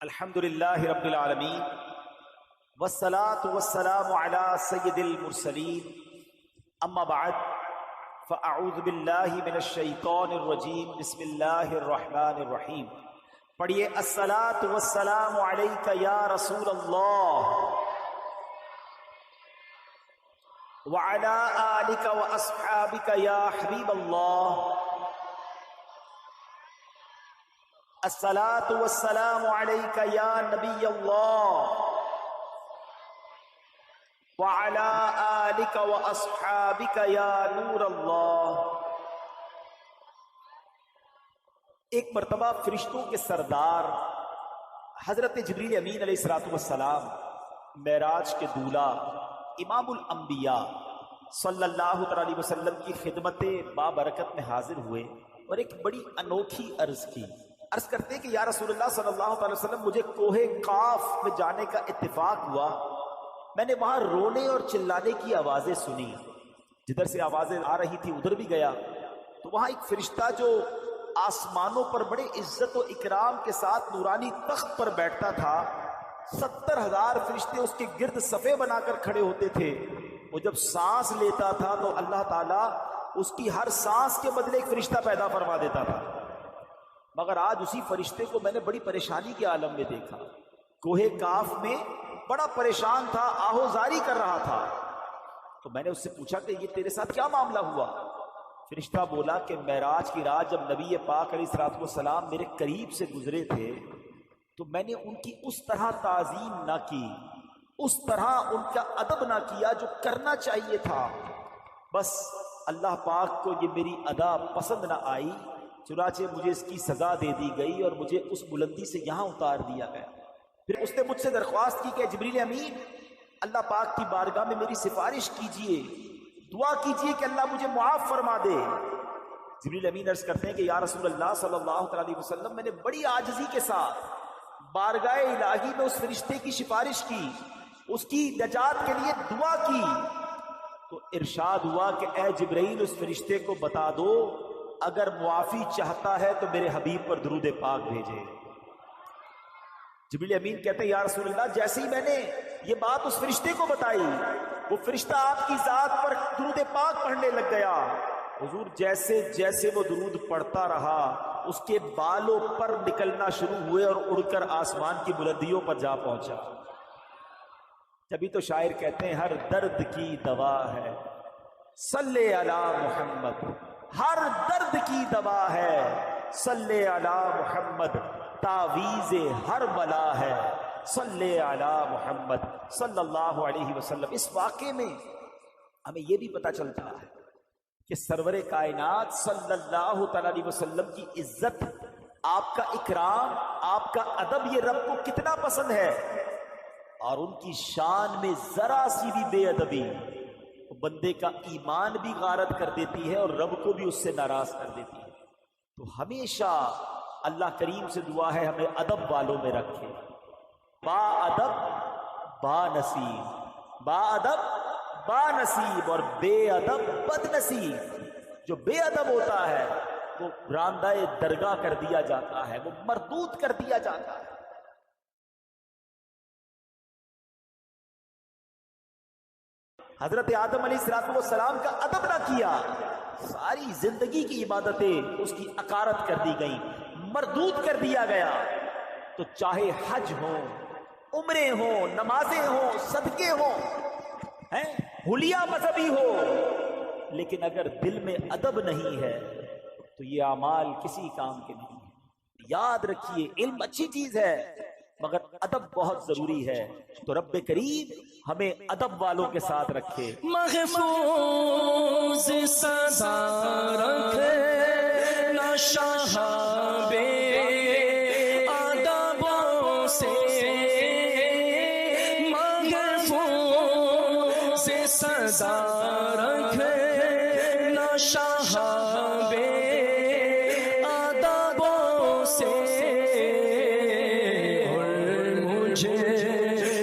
الحمدللہ رب العالمین والصلاة والسلام علی سید المرسلین اما بعد فاعوذ باللہ من الشیطان الرجیم بسم اللہ الرحمن الرحیم پڑھیے الصلاة والسلام علیک یا رسول اللہ وعلی آلک واصحابک یا حبیب اللہ الصلاة والسلام علیک یا نبی اللہ وعلی آلک واصحابک یا نور اللہ۔ ایک مرتبہ فرشتوں کے سردار حضرت جبریل امین علیہ السلام معراج کے دولہ امام الانبیاء صلی اللہ علیہ وسلم کی خدمت بابرکت میں حاضر ہوئے اور ایک بڑی انوکھی عرض کی۔ عرض کرتے کہ یا رسول اللہ صلی اللہ علیہ وسلم مجھے کوہ قاف میں جانے کا اتفاق ہوا، میں نے وہاں رونے اور چلانے کی آوازیں سنی، جدھر سے آوازیں آ رہی تھی ادھر بھی گیا تو وہاں ایک فرشتہ جو آسمانوں پر بڑے عزت و اکرام کے ساتھ نورانی تخت پر بیٹھتا تھا، 70,000 فرشتے اس کے گرد صفے بنا کر کھڑے ہوتے تھے۔ وہ جب سانس لیتا تھا تو اللہ تعالیٰ اس کی ہر سانس کے بدلے ایک فرشتہ پیدا فرما دیتا تھا، مگر آج اسی فرشتے کو میں نے بڑی پریشانی کے عالم میں دیکھا، کوہ کاف میں بڑا پریشان تھا، آہوزاری کر رہا تھا۔ تو میں نے اس سے پوچھا کہ یہ تیرے ساتھ کیا معاملہ ہوا؟ فرشتہ بولا کہ معراج کی رات جب نبی پاک علیہ السلام میرے قریب سے گزرے تھے تو میں نے ان کی اس طرح تعظیم نہ کی، اس طرح ان کا ادب نہ کیا جو کرنا چاہیے تھا، بس اللہ پاک کو یہ میری ادا پسند نہ آئی، چنانچہ مجھے اس کی سزا دے دی گئی اور مجھے اس بلندی سے یہاں اتار دیا گیا۔ پھر اس نے مجھ سے درخواست کی کہ جبریل امین اللہ پاک کی بارگاہ میں میری سفارش کیجئے، دعا کیجئے کہ اللہ مجھے معاف فرما دے۔ جبریل امین عرض کرتے ہیں کہ یا رسول اللہ صلی اللہ علیہ وسلم میں نے بڑی عاجزی کے ساتھ بارگاہ الہی میں اس فرشتے کی سفارش کی، اس کی نجات کے لیے دعا کی، تو ارشاد ہوا کہ اے جبرائیل اس فرشتے کو بتا دو اگر معافی چاہتا ہے تو میرے حبیب پر درود پاک بھیجے۔ جبریل امین کہتے ہیں یا رسول اللہ جیسے ہی میں نے یہ بات اس فرشتے کو بتائی وہ فرشتہ آپ کی ذات پر درود پاک پڑھنے لگ گیا۔ حضور جیسے جیسے وہ درود پڑھتا رہا اس کے بالوں پر نکلنا شروع ہوئے اور اڑ کر آسمان کی بلندیوں پر جا پہنچا۔ تبھی تو شاعر کہتے ہیں ہر درد کی دوا ہے صلی علی محمد، ہر درد کی دوا ہے صلی علی محمد، تعویذ ہر بلا ہے صلی علی محمد صلی اللہ علیہ وسلم۔ اس واقعے میں ہمیں یہ بھی پتہ چلتا ہے کہ سرور کائنات صلی اللہ علیہ وسلم کی عزت، آپ کا اکرام، آپ کا ادب یہ رب کو کتنا پسند ہے، اور ان کی شان میں ذرا سی بھی بے ادبی بندے کا ایمان بھی غارت کر دیتی ہے اور رب کو بھی اس سے ناراض کر دیتی ہے۔ تو ہمیشہ اللہ کریم سے دعا ہے ہمیں ادب والوں میں رکھے، با ادب با نصیب، با ادب با نصیب، اور بے ادب بد نصیب۔ جو بے ادب ہوتا ہے وہ راندہ درگاہ کر دیا جاتا ہے، وہ مردود کر دیا جاتا ہے۔ حضرت آدم علیہ السلام کا ادب نہ کیا، ساری زندگی کی عبادتیں اس کی اکارت کر دی گئیں، مردود کر دیا گیا۔ تو چاہے حج ہو، عمرے ہوں، نمازیں ہوں، صدقے ہوں، حلیہ مذہبی ہو، لیکن اگر دل میں ادب نہیں ہے تو یہ اعمال کسی کام کے نہیں ہیں۔ یاد رکھیے علم اچھی چیز ہے مگر ادب بہت ضروری ہے، تو رب کریم ہمیں ادب والوں کے ساتھ رکھے۔ محفوظ سزا رکھے نہ شہاب ادبوں سے، محفوظ سزا رکھے نہ شہاب ادبوں سے،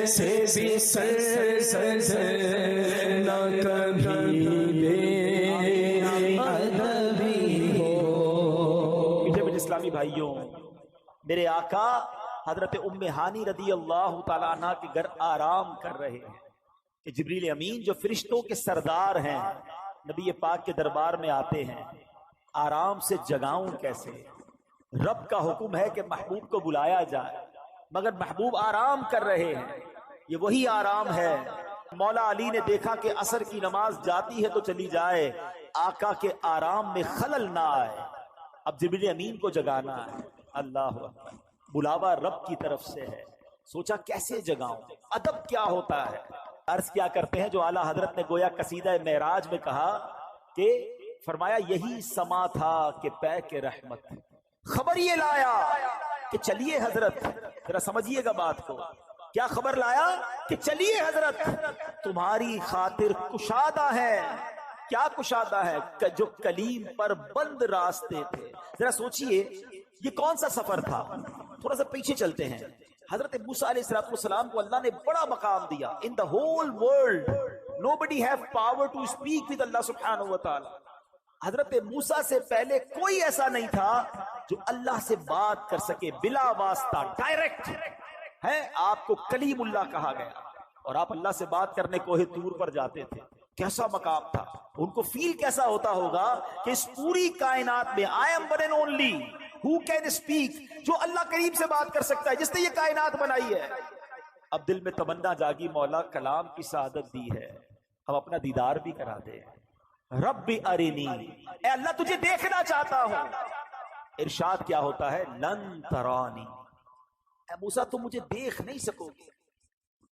سے بھی سرزد نہ کبھی بے ادبی ہو۔ اسلامی بھائیوں، میرے آقا حضرت ام ہانی رضی اللہ تعالیٰ عنہ کے گھر آرام کر رہے ہیں کہ جبریل امین جو فرشتوں کے سردار ہیں نبی پاک کے دربار میں آتے ہیں، آرام سے جگاؤں کیسے؟ رب کا حکم ہے کہ محبوب کو بلایا جائے، مگر محبوب آرام کر رہے ہیں۔ یہ وہی آرام ہے، مولا علی نے دیکھا کہ عصر کی نماز جاتی ہے تو چلی جائے، آقا کے آرام میں خلل نہ آئے، اب جبریل امین کو جگانا ہے۔ اللہ اکبر، بلاوا رب کی طرف سے ہے، سوچا کیسے جگاؤں، ادب کیا ہوتا ہے۔ عرض کیا کرتے ہیں جو اعلیٰ حضرت نے گویا قصیدہ معراج میں کہا کہ فرمایا یہی سما تھا کہ پے کے رحمت، خبر یہ لایا کہ چلیے حضرت، ذرا سمجھیے گا بات کو، کیا خبر لایا کہ چلیے حضرت تمہاری خاطر کشادہ ہے۔ کیا کشادہ ہے؟ جو کلیم پر بند راستے تھے۔ ذرا سوچئے یہ کون سا سفر تھا؟ تھوڑا سا پیچھے چلتے ہیں۔ حضرت موسیٰ علیہ السلام کو اللہ نے بڑا مقام دیا۔ In the whole world nobody have power to speak with Allah سبحانہ وتعالی۔ حضرت موسیٰ سے پہلے کوئی ایسا نہیں تھا جو اللہ سے بات کر سکے بلا واسطہ، ڈائریکٹ ہے۔ آپ کو کلیم اللہ کہا گیا اور آپ اللہ سے بات کرنے کوہ طور پر جاتے تھے۔ کیسا مقام تھا، ان کو فیل کیسا ہوتا ہوگا کہ اس پوری کائنات میں I am one and only who can speak، جو اللہ کریم سے بات کر سکتا ہے، جس نے یہ کائنات بنائی ہے۔ اب دل میں تمنا جاگی، مولا کلام کی سعادت دی ہے، ہم اپنا دیدار بھی کرا دے۔ رب ارنی، اے اللہ تجھے دیکھنا چاہتا ہوں۔ ارشاد کیا ہوتا ہے؟ لن ترانی، اے موسیٰ تم مجھے دیکھ نہیں سکو گے۔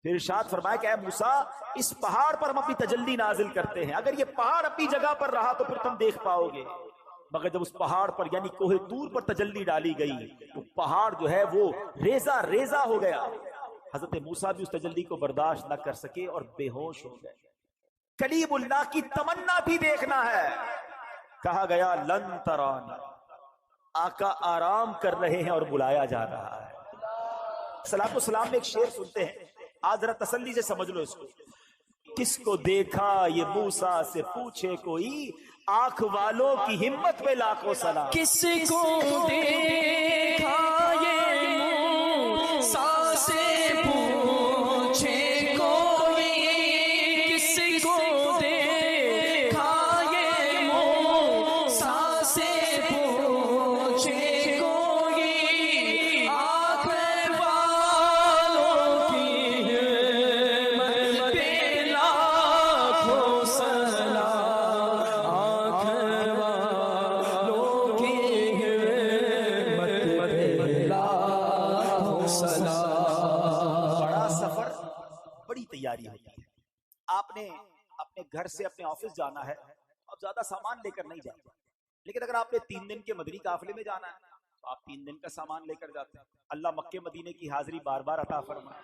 پھر ارشاد فرمایا کہ اے موسیٰ اس پہاڑ پر ہم اپنی تجلی نازل کرتے ہیں، اگر یہ پہاڑ اپنی جگہ پر رہا تو پھر تم دیکھ پاؤ گے۔ مگر جب اس پہاڑ پر یعنی کوہ طور پر تجلی ڈالی گئی تو پہاڑ جو ہے وہ ریزہ ریزہ ہو گیا۔ حضرت موسیٰ بھی اس تجلی کو برداشت نہ کر سکے اور بے ہوش ہو گئے۔ کلیم اللہ کی تمنا بھی دیکھنا ہے، کہا گیا لن ترانی، آقا آرام کر رہے ہیں اور بلایا جا رہا ہے۔ صلاۃ و سلام میں ایک شعر سنتے ہیں، آج ذرا تسلی سے سمجھ لو اس کو۔ کس کو دیکھا یہ موسیٰ سے پوچھے کوئی، آنکھ والوں کی ہمت پہ لاکھوں سلام۔ کس کو دیکھا یہ موسیٰ سے پوچھے کوئی، کس کو دیکھا یہ موسیٰ سے پوچھے کوئی، آنکھ والوں کی ہمت پہ لاکھوں سلام، بڑا سفر، بڑی تیاری ہوتی ہے۔ آپ نے اپنے گھر سے اپنے آفس جانا ہے، اب زیادہ سامان لے کر نہیں جاتے، لیکن اگر آپ نے 3 دن کے مدنی قافلے میں جانا ہے تو آپ 3 دن کا سامان لے کر جاتے ہیں۔ اللہ مکے مدینے کی حاضری بار بار عطا فرمائے۔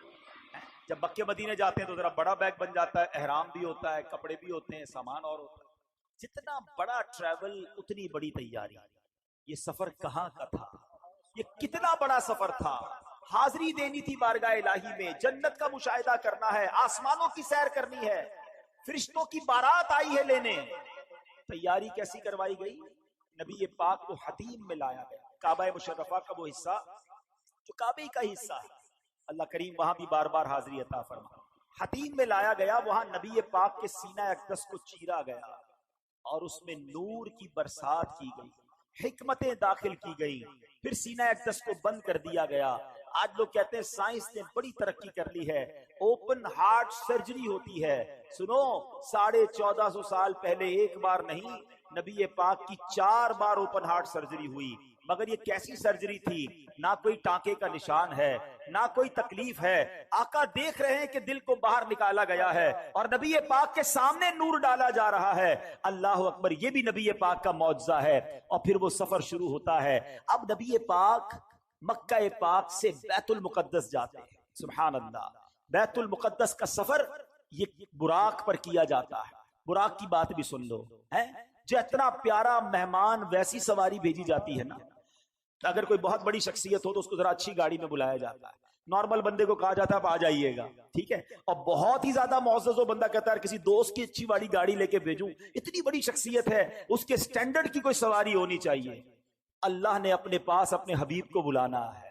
جب مکے مدینے جاتے ہیں تو ذرا بڑا بیگ بن جاتا ہے، احرام بھی ہوتا ہے، کپڑے بھی ہوتے ہیں، سامان اور ہوتا ہے۔ جتنا بڑا ٹریول اتنی بڑی تیاری۔ یہ سفر کہاں کا تھا، یہ کتنا بڑا سفر تھا۔ حاضری دینی تھی بارگاہ الہی میں، جنت کا مشاہدہ کرنا ہے، آسمانوں کی سیر کرنی ہے، فرشتوں کی بارات آئی ہے لینے۔ تیاری کیسی کروائی گئی؟ نبی پاک کو حتیم میں لایا گیا، کعبہ مشرفہ کا وہ حصہ جو کعبے کا حصہ ہے، اللہ کریم وہاں بھی بار بار حاضری عطا فرما۔ حتیم میں لایا گیا، وہاں نبی پاک کے سینہ اقدس کو چیرا گیا اور اس میں نور کی برسات کی گئی، حکمتیں داخل کی گئی، پھر سینہ اقدس کو بند کر دیا گیا۔ آج لوگ کہتے ہیں سائنس نے بڑی ترقی کر لی ہے، اوپن ہارٹ سرجری ہوتی ہے۔ سنو، 1450 سال پہلے ایک بار نہیں، نبی پاک کی 4 بار اوپن ہارٹ سرجری ہوئی، مگر یہ کیسی سرجری تھی؟ نہ کوئی ٹانکے کا نشان ہے، نہ کوئی تکلیف ہے، آقا دیکھ رہے ہیں کہ دل کو باہر نکالا گیا ہے اور نبی پاک کے سامنے نور ڈالا جا رہا ہے۔ اللہ اکبر، یہ بھی نبی پاک کا معجزہ ہے۔ اور پھر وہ سفر شروع ہوتا ہے۔ اب نبی پاک مکہ پاک سے بیت المقدس جاتے ہیں۔ سبحان اللہ، بیت المقدس کا سفر یہ براق پر کیا جاتا ہے۔ براق کی بات بھی سن لو، جو اتنا پیارا مہمان ویسی سواری بھیجی جاتی ہے نا، اگر کوئی بہت بڑی شخصیت ہو تو اس کو ذرا اچھی گاڑی میں بلایا جاتا ہے، نارمل بندے کو کہا جاتا ہے آپ آ جائیے گا، ٹھیک ہے، اور بہت ہی زیادہ معزز ہو بندہ کہتا ہے کسی دوست کی اچھی والی گاڑی لے کے بھیجوں، اتنی بڑی شخصیت ہے، اس کے سٹینڈرڈ کی کوئی سواری ہونی چاہیے۔ اللہ نے اپنے پاس اپنے حبیب کو بلانا ہے،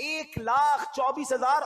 1,24,000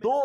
2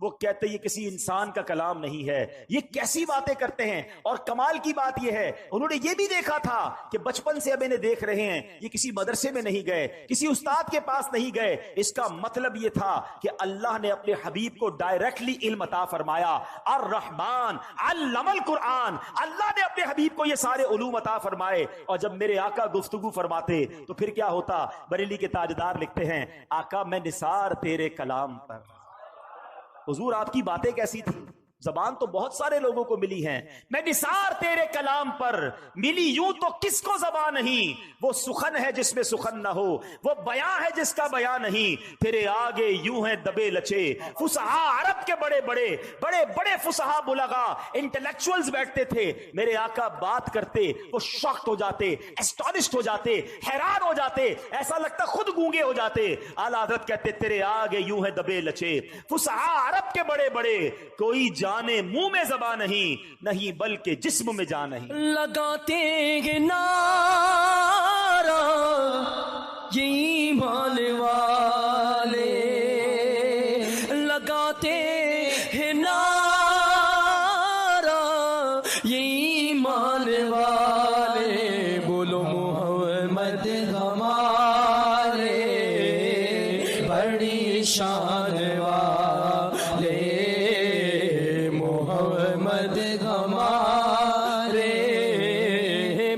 وہ کہتے یہ کسی انسان کا کلام نہیں ہے، یہ کیسی باتیں کرتے ہیں۔ اور کمال کی بات یہ ہے انہوں نے یہ بھی دیکھا تھا کہ بچپن سے اب انہیں دیکھ رہے ہیں یہ کسی مدرسے میں نہیں گئے، کسی استاد کے پاس نہیں گئے۔ اس کا مطلب یہ تھا کہ اللہ نے اپنے حبیب کو ڈائریکٹلی علم عطا فرمایا۔ الرحمن علم القرآن، اللہ نے اپنے حبیب کو یہ سارے علوم عطا فرمائے۔ اور جب میرے آقا گفتگو فرماتے تو پھر کیا ہوتا؟ بریلی کے تاجدار لکھتے ہیں آقا میں نثار تیرے کلام پر۔ حضور آپ کی باتیں کیسی تھی؟ زبان تو بہت سارے لوگوں کو ملی ہیں، میں نثار تیرے کلام پر ملی یوں تو کس کو زبان نہیں، وہ سخن ہے جس میں سخن نہ ہو، وہ بیان ہے جس کا بیان نہیں، تیرے آگے یوں ہیں دبے لچے فصحا عرب کے بڑے بڑے فصحا بلغا انٹلیکچوئلز بیٹھتے تھے، میرے آقا بات کرتے وہ شاکڈ ہو جاتے، اسٹانشڈ ہو جاتے، حیران ہو جاتے، ایسا لگتا خود گونگے ہو جاتے۔ اعلیٰ حضرت کہتے تیرے آگے یوں ہیں دبے لچے فصحا عرب کے بڑے کوئی جانے منہ میں زبان نہیں بلکہ جسم میں جان نہیں۔ لگاتے ہیں نعرہ یہ ایمان والے، لگاتے ہیں نعرہ یہ ایمان والے، بولو محمد ہمارے بڑی شان والے، محمد ہمارے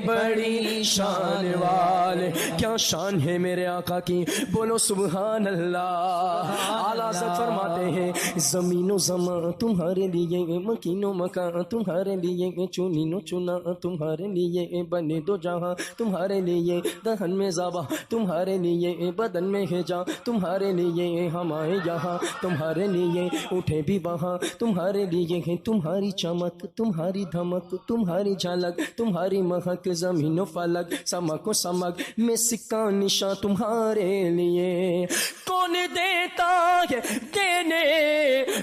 بڑی شان والے۔ کیا شان ہے میرے آقا کی، بولو سبحان اللہ۔ اعلیٰ حضرت فرماتے ہیں زمین و زمان تمہارے لیے، مکین و مکان تمہارے لیے، چنین و چنا تمہارے لیے، بنے دو جہاں تمہارے لیے، دہن میں زبا تمہارے لیے، بدن میں ہے جاں تمہارے لیے، ہم آئے یہاں تمہارے لیے، اٹھے بھی وہاں تمہارے لیے ہیں، تمہاری چمک تمہاری دھمک تمہاری جھلک تمہاری مہک، زمین و فلک سمک و سمک میں سکہ نشاں تمہارے لیے۔ کون دیتا ہے دینے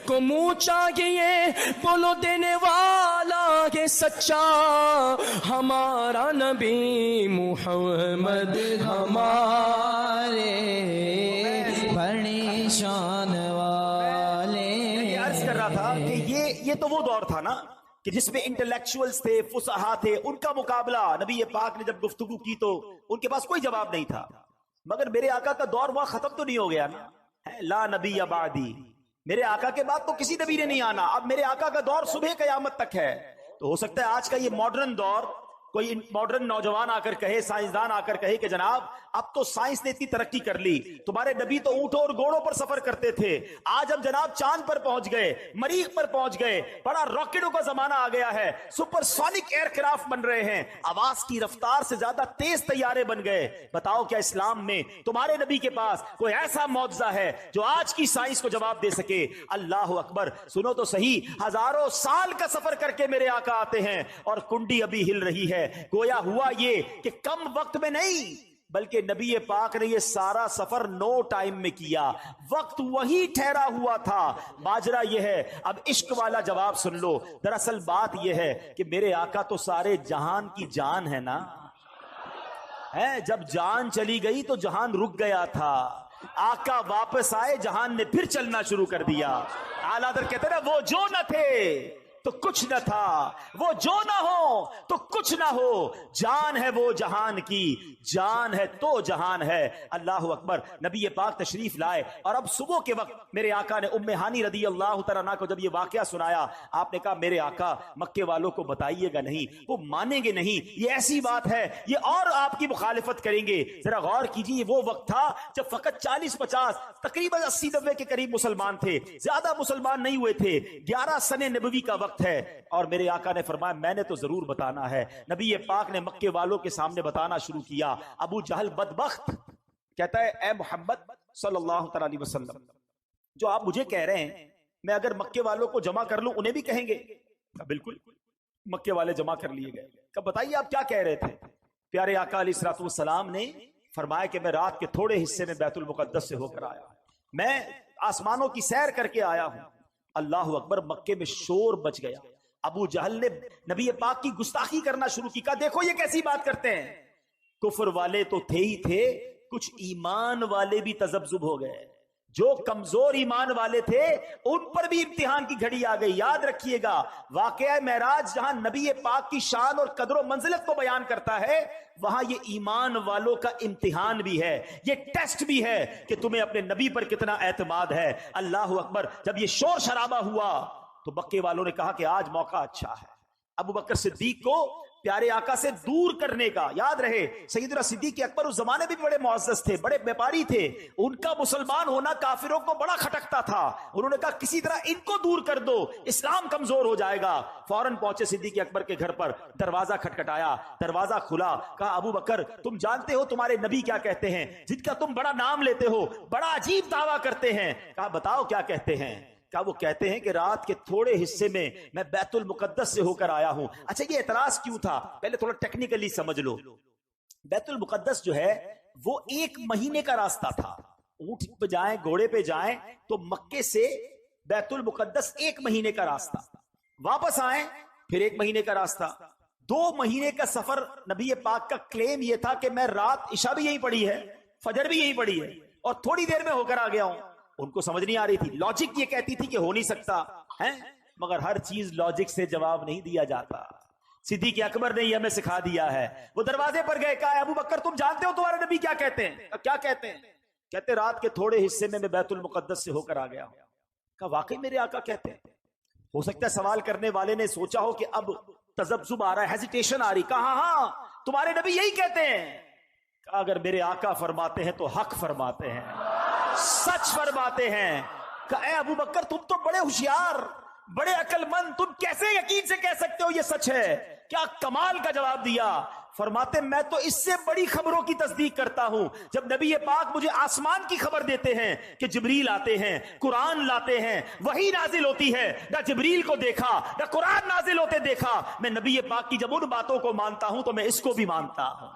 کو منہ چاہیے، بولو دینے والا ہے سچا ہمارا نبی محمد ہمارے بڑی شان والے۔ میں عرض کر رہا تھا کہ یہ تو وہ دور تھا نا کہ جس میں انٹلیکچوئلز تھے، فصحا تھے، ان کا مقابلہ نبی پاک نے جب گفتگو کی تو ان کے پاس کوئی جواب نہیں تھا۔ مگر میرے آقا کا دور وہاں ختم تو نہیں ہو گیا نا، لا نبی بعدی، میرے آقا کے بعد تو کسی نبی نے نہیں آنا، اب میرے آقا کا دور صبح قیامت تک ہے۔ تو ہو سکتا ہے آج کا یہ ماڈرن دور کوئی ماڈرن نوجوان آ کر کہے، سائنسدان آ کر کہے کہ جناب اب تو سائنس نے اتنی ترقی کر لی، تمہارے نبی تو اونٹوں اور گھوڑوں پر سفر کرتے تھے، آج ہم جناب چاند پر پہنچ گئے، مریخ پر پہنچ گئے، بڑا راکٹوں کا زمانہ آ گیا ہے، سپر سونک ایئر کرافٹ بن رہے ہیں، آواز کی رفتار سے زیادہ تیز طیارے بن گئے۔ بتاؤ کیا اسلام میں تمہارے نبی کے پاس کوئی ایسا معجزہ ہے جو آج کی سائنس کو جواب دے سکے؟ اللہ اکبر، سنو تو صحیح، ہزاروں سال کا سفر کر کے میرے آقا آتے ہیں اور کنڈی ابھی ہل رہی ہے۔ گویا ہوا یہ کہ کم وقت میں نہیں بلکہ نبی پاک نے یہ سارا سفر نو ٹائم میں کیا، وقت وہی ٹھہرا ہوا تھا۔ ماجرا یہ ہے، اب عشق والا جواب سن لو، دراصل بات یہ ہے کہ میرے آقا تو سارے جہان کی جان ہے نا، جب جان چلی گئی تو جہان رک گیا تھا، آقا واپس آئے جہان نے پھر چلنا شروع کر دیا۔ اعلیٰ حضرت کہتے ہیں وہ جو نہ تھے تو کچھ نہ تھا، وہ جو نہ ہو تو کچھ نہ ہو، جان ہے وہ جہان کی، جان ہے تو جہان ہے۔ اللہ اکبر، نبی پاک تشریف لائے اور اب صبح کے وقت میرے آقا نے ام ہانی رضی اللہ تعالیٰ عنہ کو جب یہ واقعہ سنایا، آپ نے کہا میرے آقا مکے والوں کو بتائیے گا نہیں، وہ مانیں گے نہیں، یہ ایسی بات ہے یہ اور آپ کی مخالفت کریں گے۔ ذرا غور کیجیے، وہ وقت تھا جب فقط 40-50 تقریباً 80-90 کے قریب مسلمان تھے، زیادہ مسلمان نہیں ہوئے تھے، 11 سن نبوی کا وقت ہے، اور میرے آقا نے فرمایا میں نے تو ضرور بتانا ہے۔ نبی پاک نے مکے والوں کے سامنے بتانا شروع کیا۔ ابو جہل بدبخت کہتا ہے اے محمد صلی اللہ تعالی علیہ وسلم، جو آپ مجھے کہہ رہے ہیں میں اگر مکے والوں کو جمع کر لوں انہیں بھی کہیں گے؟ بالکل، مکے والے جمع کر لیے گئے۔ کہا بتائیے آپ کیا کہہ رہے تھے؟ پیارے آقا علیہ الصلوۃ والسلام نے فرمایا کہ میں رات کے تھوڑے حصے میں بیت المقدس سے ہو کر آیا، میں آسمانوں کی سیر کر کے آیا ہوں۔ اللہ اکبر، مکے میں شور بچ گیا۔ ابو جہل نے نبی پاک کی گستاخی کرنا شروع کی، کہا دیکھو یہ کیسی بات کرتے ہیں۔ کفر والے تو تھے ہی تھے، کچھ ایمان والے بھی تذبذب ہو گئے۔ جو کمزور ایمان والے تھے ان پر بھی امتحان کی گھڑی آ گئی. یاد رکھیے گا واقعہ معراج جہاں نبی پاک کی شان اور قدر و منزلت کو بیان کرتا ہے, وہاں یہ ایمان والوں کا امتحان بھی ہے, یہ ٹیسٹ بھی ہے کہ تمہیں اپنے نبی پر کتنا اعتماد ہے. اللہ اکبر. جب یہ شور شرابہ ہوا تو مکے والوں نے کہا کہ آج موقع اچھا ہے ابو بکر صدیق کو پیارے آقا سے دور کرنے کا. یاد رہے سیدنا صدیق اکبر اس زمانے میں بھی بڑے معزز تھے, بڑے بیپاری تھے, ان کا مسلمان ہونا کافروں کو بڑا کھٹکتا تھا. انہوں نے کہا کسی طرح ان کو دور کر دو, اسلام کمزور ہو جائے گا. فوراً پہنچے صدیق اکبر کے گھر پر, دروازہ کھٹکھٹایا, دروازہ کھلا. کہا ابو بکر تم جانتے ہو تمہارے نبی کیا کہتے ہیں جن کا تم بڑا نام لیتے ہو, بڑا عجیب دعویٰ کرتے ہیں. کہا بتاؤ کیا کہتے ہیں. کہا وہ کہتے ہیں کہ رات کے تھوڑے حصے میں بیت المقدس سے ہو کر آیا ہوں. اچھا یہ اعتراض کیوں تھا, پہلے تھوڑا ٹیکنیکلی سمجھ لو. بیت المقدس جو ہے وہ 1 مہینے کا راستہ تھا. اونٹ پہ جائیں گھوڑے پہ جائیں تو مکے سے بیت المقدس 1 مہینے کا راستہ, واپس آئیں پھر 1 مہینے کا راستہ. 2 مہینے کا سفر. نبی پاک کا کلیم یہ تھا کہ میں رات عشاء بھی یہی پڑھی ہے, فجر بھی یہی پڑھی ہے اور تھوڑی دیر میں ہو کر آ گیا ہوں. ان کو سمجھ نہیں آ رہی تھی, لاجک یہ کہتی تھی کہ ہو نہیں سکتا ہے, مگر ہر چیز لاجک سے جواب نہیں دیا جاتا. صدیق اکبر نے یہ ہمیں سکھا دیا ہے. وہ دروازے پر گئے, کہا ابو بکر تم جانتے ہو تمہارے نبی کیا کہتے ہیں. کیا کہتے ہیں. کہتے رات کے تھوڑے حصے میں بیت المقدس سے ہو کر آ گیا ہوں. کہا واقعی میرے آقا کہتے ہیں. ہو سکتا ہے سوال کرنے والے نے سوچا ہو کہ اب تذبذب آ رہا ہے, ہیزیٹیشن آ رہی. کہا ہاں تمہارے نبی یہی کہتے ہیں. کہا اگر میرے آقا فرماتے ہیں تو حق فرماتے ہیں, سچ فرماتے ہیں. کہ اے ابو بکر تم تو بڑے ہوشیار, بڑے عقل مند, تم کیسے یقین سے کہہ سکتے ہو یہ سچ ہے. کیا کمال کا جواب دیا. فرماتے میں تو اس سے بڑی خبروں کی تصدیق کرتا ہوں. جب نبی پاک مجھے آسمان کی خبر دیتے ہیں کہ جبریل آتے ہیں, قرآن لاتے ہیں, وحی نازل ہوتی ہے, نہ جبریل کو دیکھا نہ قرآن نازل ہوتے دیکھا, میں نبی پاک کی جب ان باتوں کو مانتا ہوں تو میں اس کو بھی مانتا ہوں.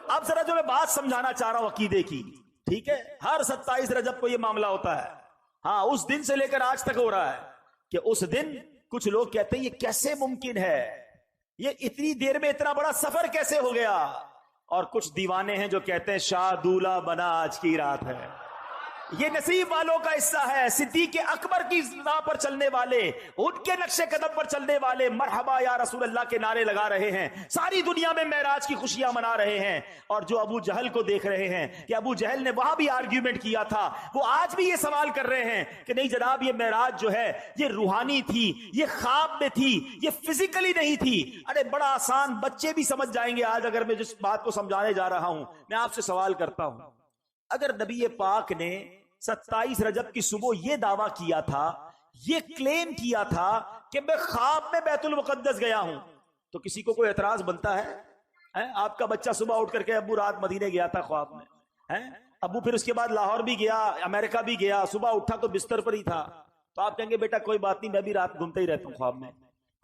اب ذرا جو میں بات سمجھانا چاہ رہا ہوں عقیدے کی, ٹھیک ہے, ہر 27 رجب کو یہ معاملہ ہوتا ہے. ہاں اس دن سے لے کر آج تک ہو رہا ہے کہ اس دن کچھ لوگ کہتے ہیں یہ کیسے ممکن ہے, یہ اتنی دیر میں اتنا بڑا سفر کیسے ہو گیا. اور کچھ دیوانے ہیں جو کہتے ہیں شاہ دولہ بنا آج کی رات ہے. یہ نصیب والوں کا حصہ ہے. صدیق اکبر کی راہ پر چلنے والے, ان کے نقش قدم پر چلنے والے مرحبا یا رسول اللہ کے نعرے لگا رہے ہیں, ساری دنیا میں معراج کی خوشیاں منا رہے ہیں. اور جو ابو جہل کو دیکھ رہے ہیں کہ ابو جہل نے وہاں بھی آرگیومنٹ کیا تھا, وہ آج بھی یہ سوال کر رہے ہیں کہ نہیں جناب یہ معراج جو ہے یہ روحانی تھی, یہ خواب میں تھی, یہ فزیکلی نہیں تھی. ارے بڑا آسان, بچے بھی سمجھ جائیں گے آج اگر میں جس بات کو سمجھانے جا رہا ہوں. میں آپ سے سوال کرتا ہوں, اگر نبی پاک نے 27 رجب کی صبح یہ دعویٰ کیا تھا, یہ کلیم کیا تھا کہ میں خواب میں بیت المقدس گیا ہوں, تو کسی کو کوئی اعتراض بنتا ہے؟ آپ کا بچہ صبح اٹھ کر کے ابو رات مدینے گیا تھا خواب میں, ابو پھر اس کے بعد لاہور بھی گیا, امریکہ بھی گیا, صبح اٹھا تو بستر پر ہی تھا, تو آپ کہیں گے بیٹا کوئی بات نہیں, میں بھی رات گھومتا ہی رہتا ہوں خواب میں,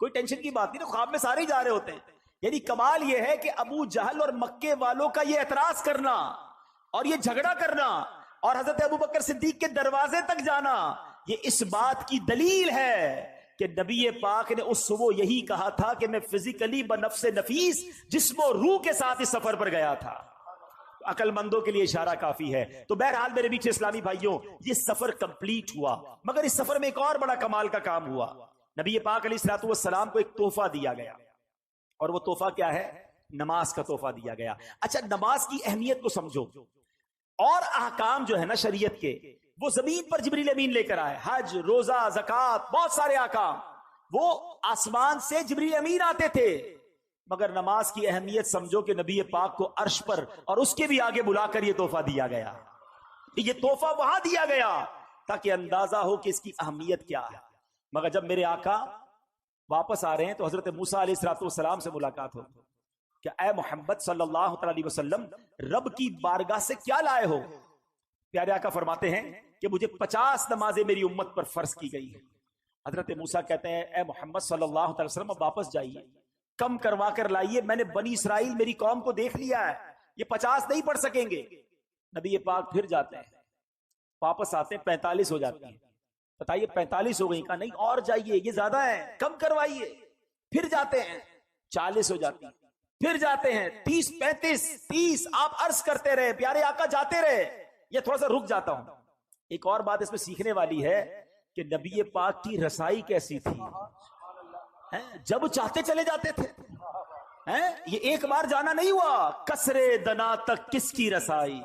کوئی ٹینشن کی بات نہیں, خواب میں سارے ہی جا رہے ہوتے ہیں. یعنی کمال یہ ہے کہ ابو جہل اور مکے والوں کا یہ اعتراض کرنا اور یہ جھگڑا کرنا اور حضرت ابو بکر صدیق کے دروازے تک جانا, یہ اس بات کی دلیل ہے کہ نبی پاک نے اس صبح یہی کہا تھا کہ میں فزیکلی بنفس نفیس جسم و روح کے ساتھ اس سفر پر گیا تھا. عقل مندوں کے لیے اشارہ کافی ہے. تو بہرحال میرے بیچ اسلامی بھائیوں, یہ سفر کمپلیٹ ہوا, مگر اس سفر میں ایک اور بڑا کمال کا کام ہوا. نبی پاک علیہ الصلوۃ والسلام کو ایک تحفہ دیا گیا, اور وہ تحفہ کیا ہے؟ نماز کا تحفہ دیا گیا. اچھا نماز کی اہمیت کو سمجھو, اور احکام جو ہے نا شریعت کے, وہ زمین پر جبریل امین لے کر آئے. حج, روزہ, زکات, بہت سارے احکام وہ آسمان سے جبریل امین آتے تھے. مگر نماز کی اہمیت سمجھو کہ نبی پاک کو عرش پر اور اس کے بھی آگے بلا کر یہ تحفہ دیا گیا. یہ تحفہ وہاں دیا گیا تاکہ اندازہ ہو کہ اس کی اہمیت کیا ہے. مگر جب میرے آقا واپس آ رہے ہیں تو حضرت موسیٰ علیہ الصلوۃ والسلام سے ملاقات ہو کہ اے محمد صلی اللہ علیہ وسلم, رب کی بارگاہ سے کیا لائے ہو؟ پیارے آقا فرماتے ہیں کہ مجھے 50 نمازیں میری امت پر فرض کی گئی ہیں. حضرت موسیٰ کہتے ہیں اے محمد صلی اللہ علیہ وسلم اب واپس جائیے, کم کروا کر لائیے, میں نے بنی اسرائیل میری قوم کو دیکھ لیا ہے, یہ 50 نہیں پڑھ سکیں گے. نبی پاک پھر جاتے ہیں, واپس آتے ہیں, 45 ہو جاتی ہیں. بتائیے 45 ہو گئی, کہا نہیں اور جائیے, یہ زیادہ ہے, کم کروائیے. پھر جاتے ہیں 40 ہو جاتی ہیں, پھر جاتے ہیں 30 35 30. آپ عرض کرتے رہے, پیارے آقا جاتے رہے, یہ تھوڑا سا رک جاتا ہوں. ایک اور بات اس میں سیکھنے والی ہے کہ نبی پاک کی رسائی کیسی تھی. جب چاہتے چلے جاتے تھے. یہ ایک بار جانا نہیں ہوا. کسرے دنا تک کس کی رسائی,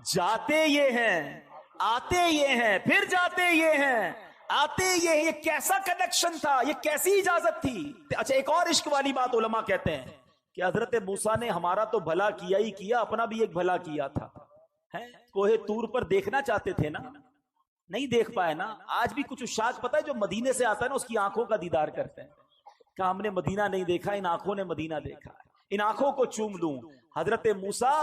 جاتے یہ ہیں آتے یہ ہیں پھر جاتے یہ ہیں آتے یہ ہیں. یہ کیسا کنیکشن تھا, یہ کیسی اجازت تھی. اچھا ایک اور عشق والی بات علماء کہتے ہیں کہ حضرت موسیٰ نے ہمارا تو بھلا کیا ہی کیا, اپنا بھی ایک بھلا کیا تھا. کوہ طور پر دیکھنا چاہتے تھے نا, نہیں دیکھ پائے نا. آج بھی کچھ عشاق پتہ ہے جو مدینے سے آتا ہے نا اس کی آنکھوں کا دیدار کرتے ہیں کہ ہم نے مدینہ نہیں دیکھا, ان آنکھوں نے مدینہ دیکھا, ان آنکھوں کو چوم لوں. حضرت موسیٰ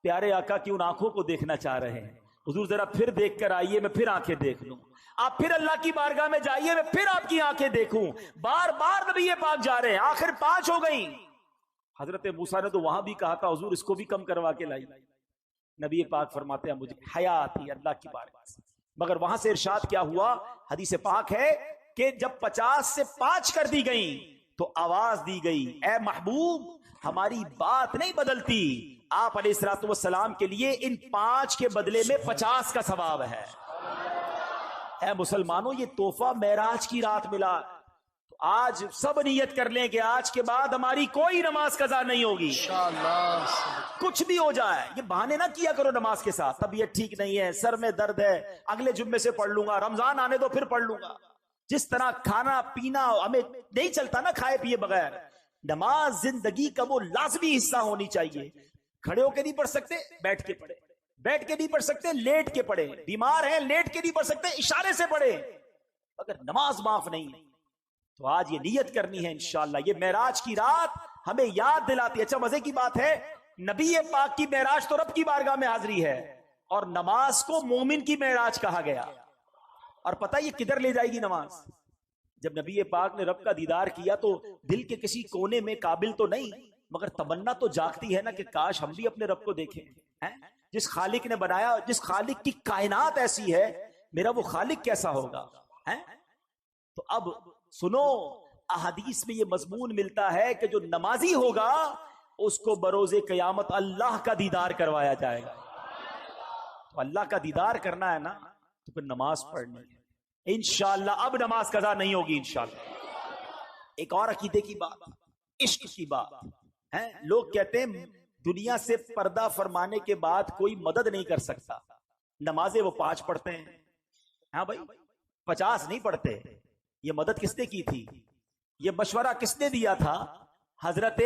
پیارے آقا کی ان آنکھوں کو دیکھنا چاہ رہے ہیں. حضور ذرا پھر دیکھ کر آئیے, میں پھر آنکھیں دیکھ لوں. آپ پھر اللہ کی بارگاہ میں جائیے, میں پھر آپ کی آنکھیں دیکھوں. بار بار نبی پاک جا رہے ہیں, آخر 5 ہو گئی. حضرت موسیٰ نے تو وہاں بھی کہا تھا حضور اس کو بھی کم کروا کے لائی. نبی پاک فرماتے ہیں مجھے حیا آتی ہے اللہ کی بارگاہ سے. مگر وہاں سے ارشاد کیا ہوا, حدیث پاک ہے کہ جب 50 سے 5 کر دی گئی تو آواز دی گئی, اے محبوب ہماری بات نہیں بدلتی, آپ علیہ الصلوۃ والسلام کے لیے ان 5 کے بدلے میں 50 کا ثواب ہے. اے مسلمانوں یہ تحفہ معراج کی رات ملا. تو آج سب نیت کر لیں کہ آج کے بعد ہماری کوئی نماز قضا نہیں ہوگی انشاءاللہ. کچھ بھی ہو جائے یہ بہانے نہ کیا کرو نماز کے ساتھ, طبیعت ٹھیک نہیں ہے, سر میں درد ہے, اگلے جمعے سے پڑھ لوں گا, رمضان آنے دو پھر پڑھ لوں گا. جس طرح کھانا پینا ہمیں نہیں چلتا نا کھائے پیے بغیر, نماز زندگی کا وہ لازمی حصہ ہونی چاہیے. کھڑے ہو کے نہیں پڑھ سکتے بیٹھ کے پڑھے, بیٹھ کے نہیں پڑھ سکتے لیٹ کے پڑھے, بیمار ہیں لیٹ کے نہیں پڑھ سکتے اشارے سے پڑھے. اگر نماز معاف نہیں تو آج یہ نیت کرنی ہے انشاءاللہ. یہ معراج کی رات ہمیں یاد دلاتی ہے. اچھا مزے کی بات ہے, نبی پاک کی معراج تو رب کی بارگاہ میں حاضری ہے, اور نماز کو مومن کی معراج کہا گیا. اور پتہ یہ کدھر لے جائے گی نماز؟ جب نبی پاک نے رب کا دیدار کیا تو دل کے کسی کونے میں قابل تو نہیں, مگر تمنا تو جاگتی ہے نا کہ کاش ہم بھی اپنے رب کو دیکھیں. جس خالق نے بنایا, جس خالق کی کائنات ایسی ہے, میرا وہ خالق کیسا ہوگا. تو اب سنو, احادیث میں یہ مضمون ملتا ہے کہ جو نمازی ہوگا اس کو بروز قیامت اللہ کا دیدار کروایا جائے گا. تو اللہ کا دیدار کرنا ہے نا تو پھر نماز پڑھنی ہے انشاءاللہ. اب نماز قضا نہیں ہوگی انشاءاللہ. ایک اور عقیدے کی بات, عشق کی بات ہے. لوگ کہتے ہیں دنیا سے پردہ فرمانے کے بعد کوئی مدد نہیں کر سکتا. نمازیں وہ 5 پڑھتے ہیں, ہاں بھائی 50 نہیں پڑھتے. یہ مدد کس نے کی تھی, یہ مشورہ کس نے دیا تھا؟ حضرت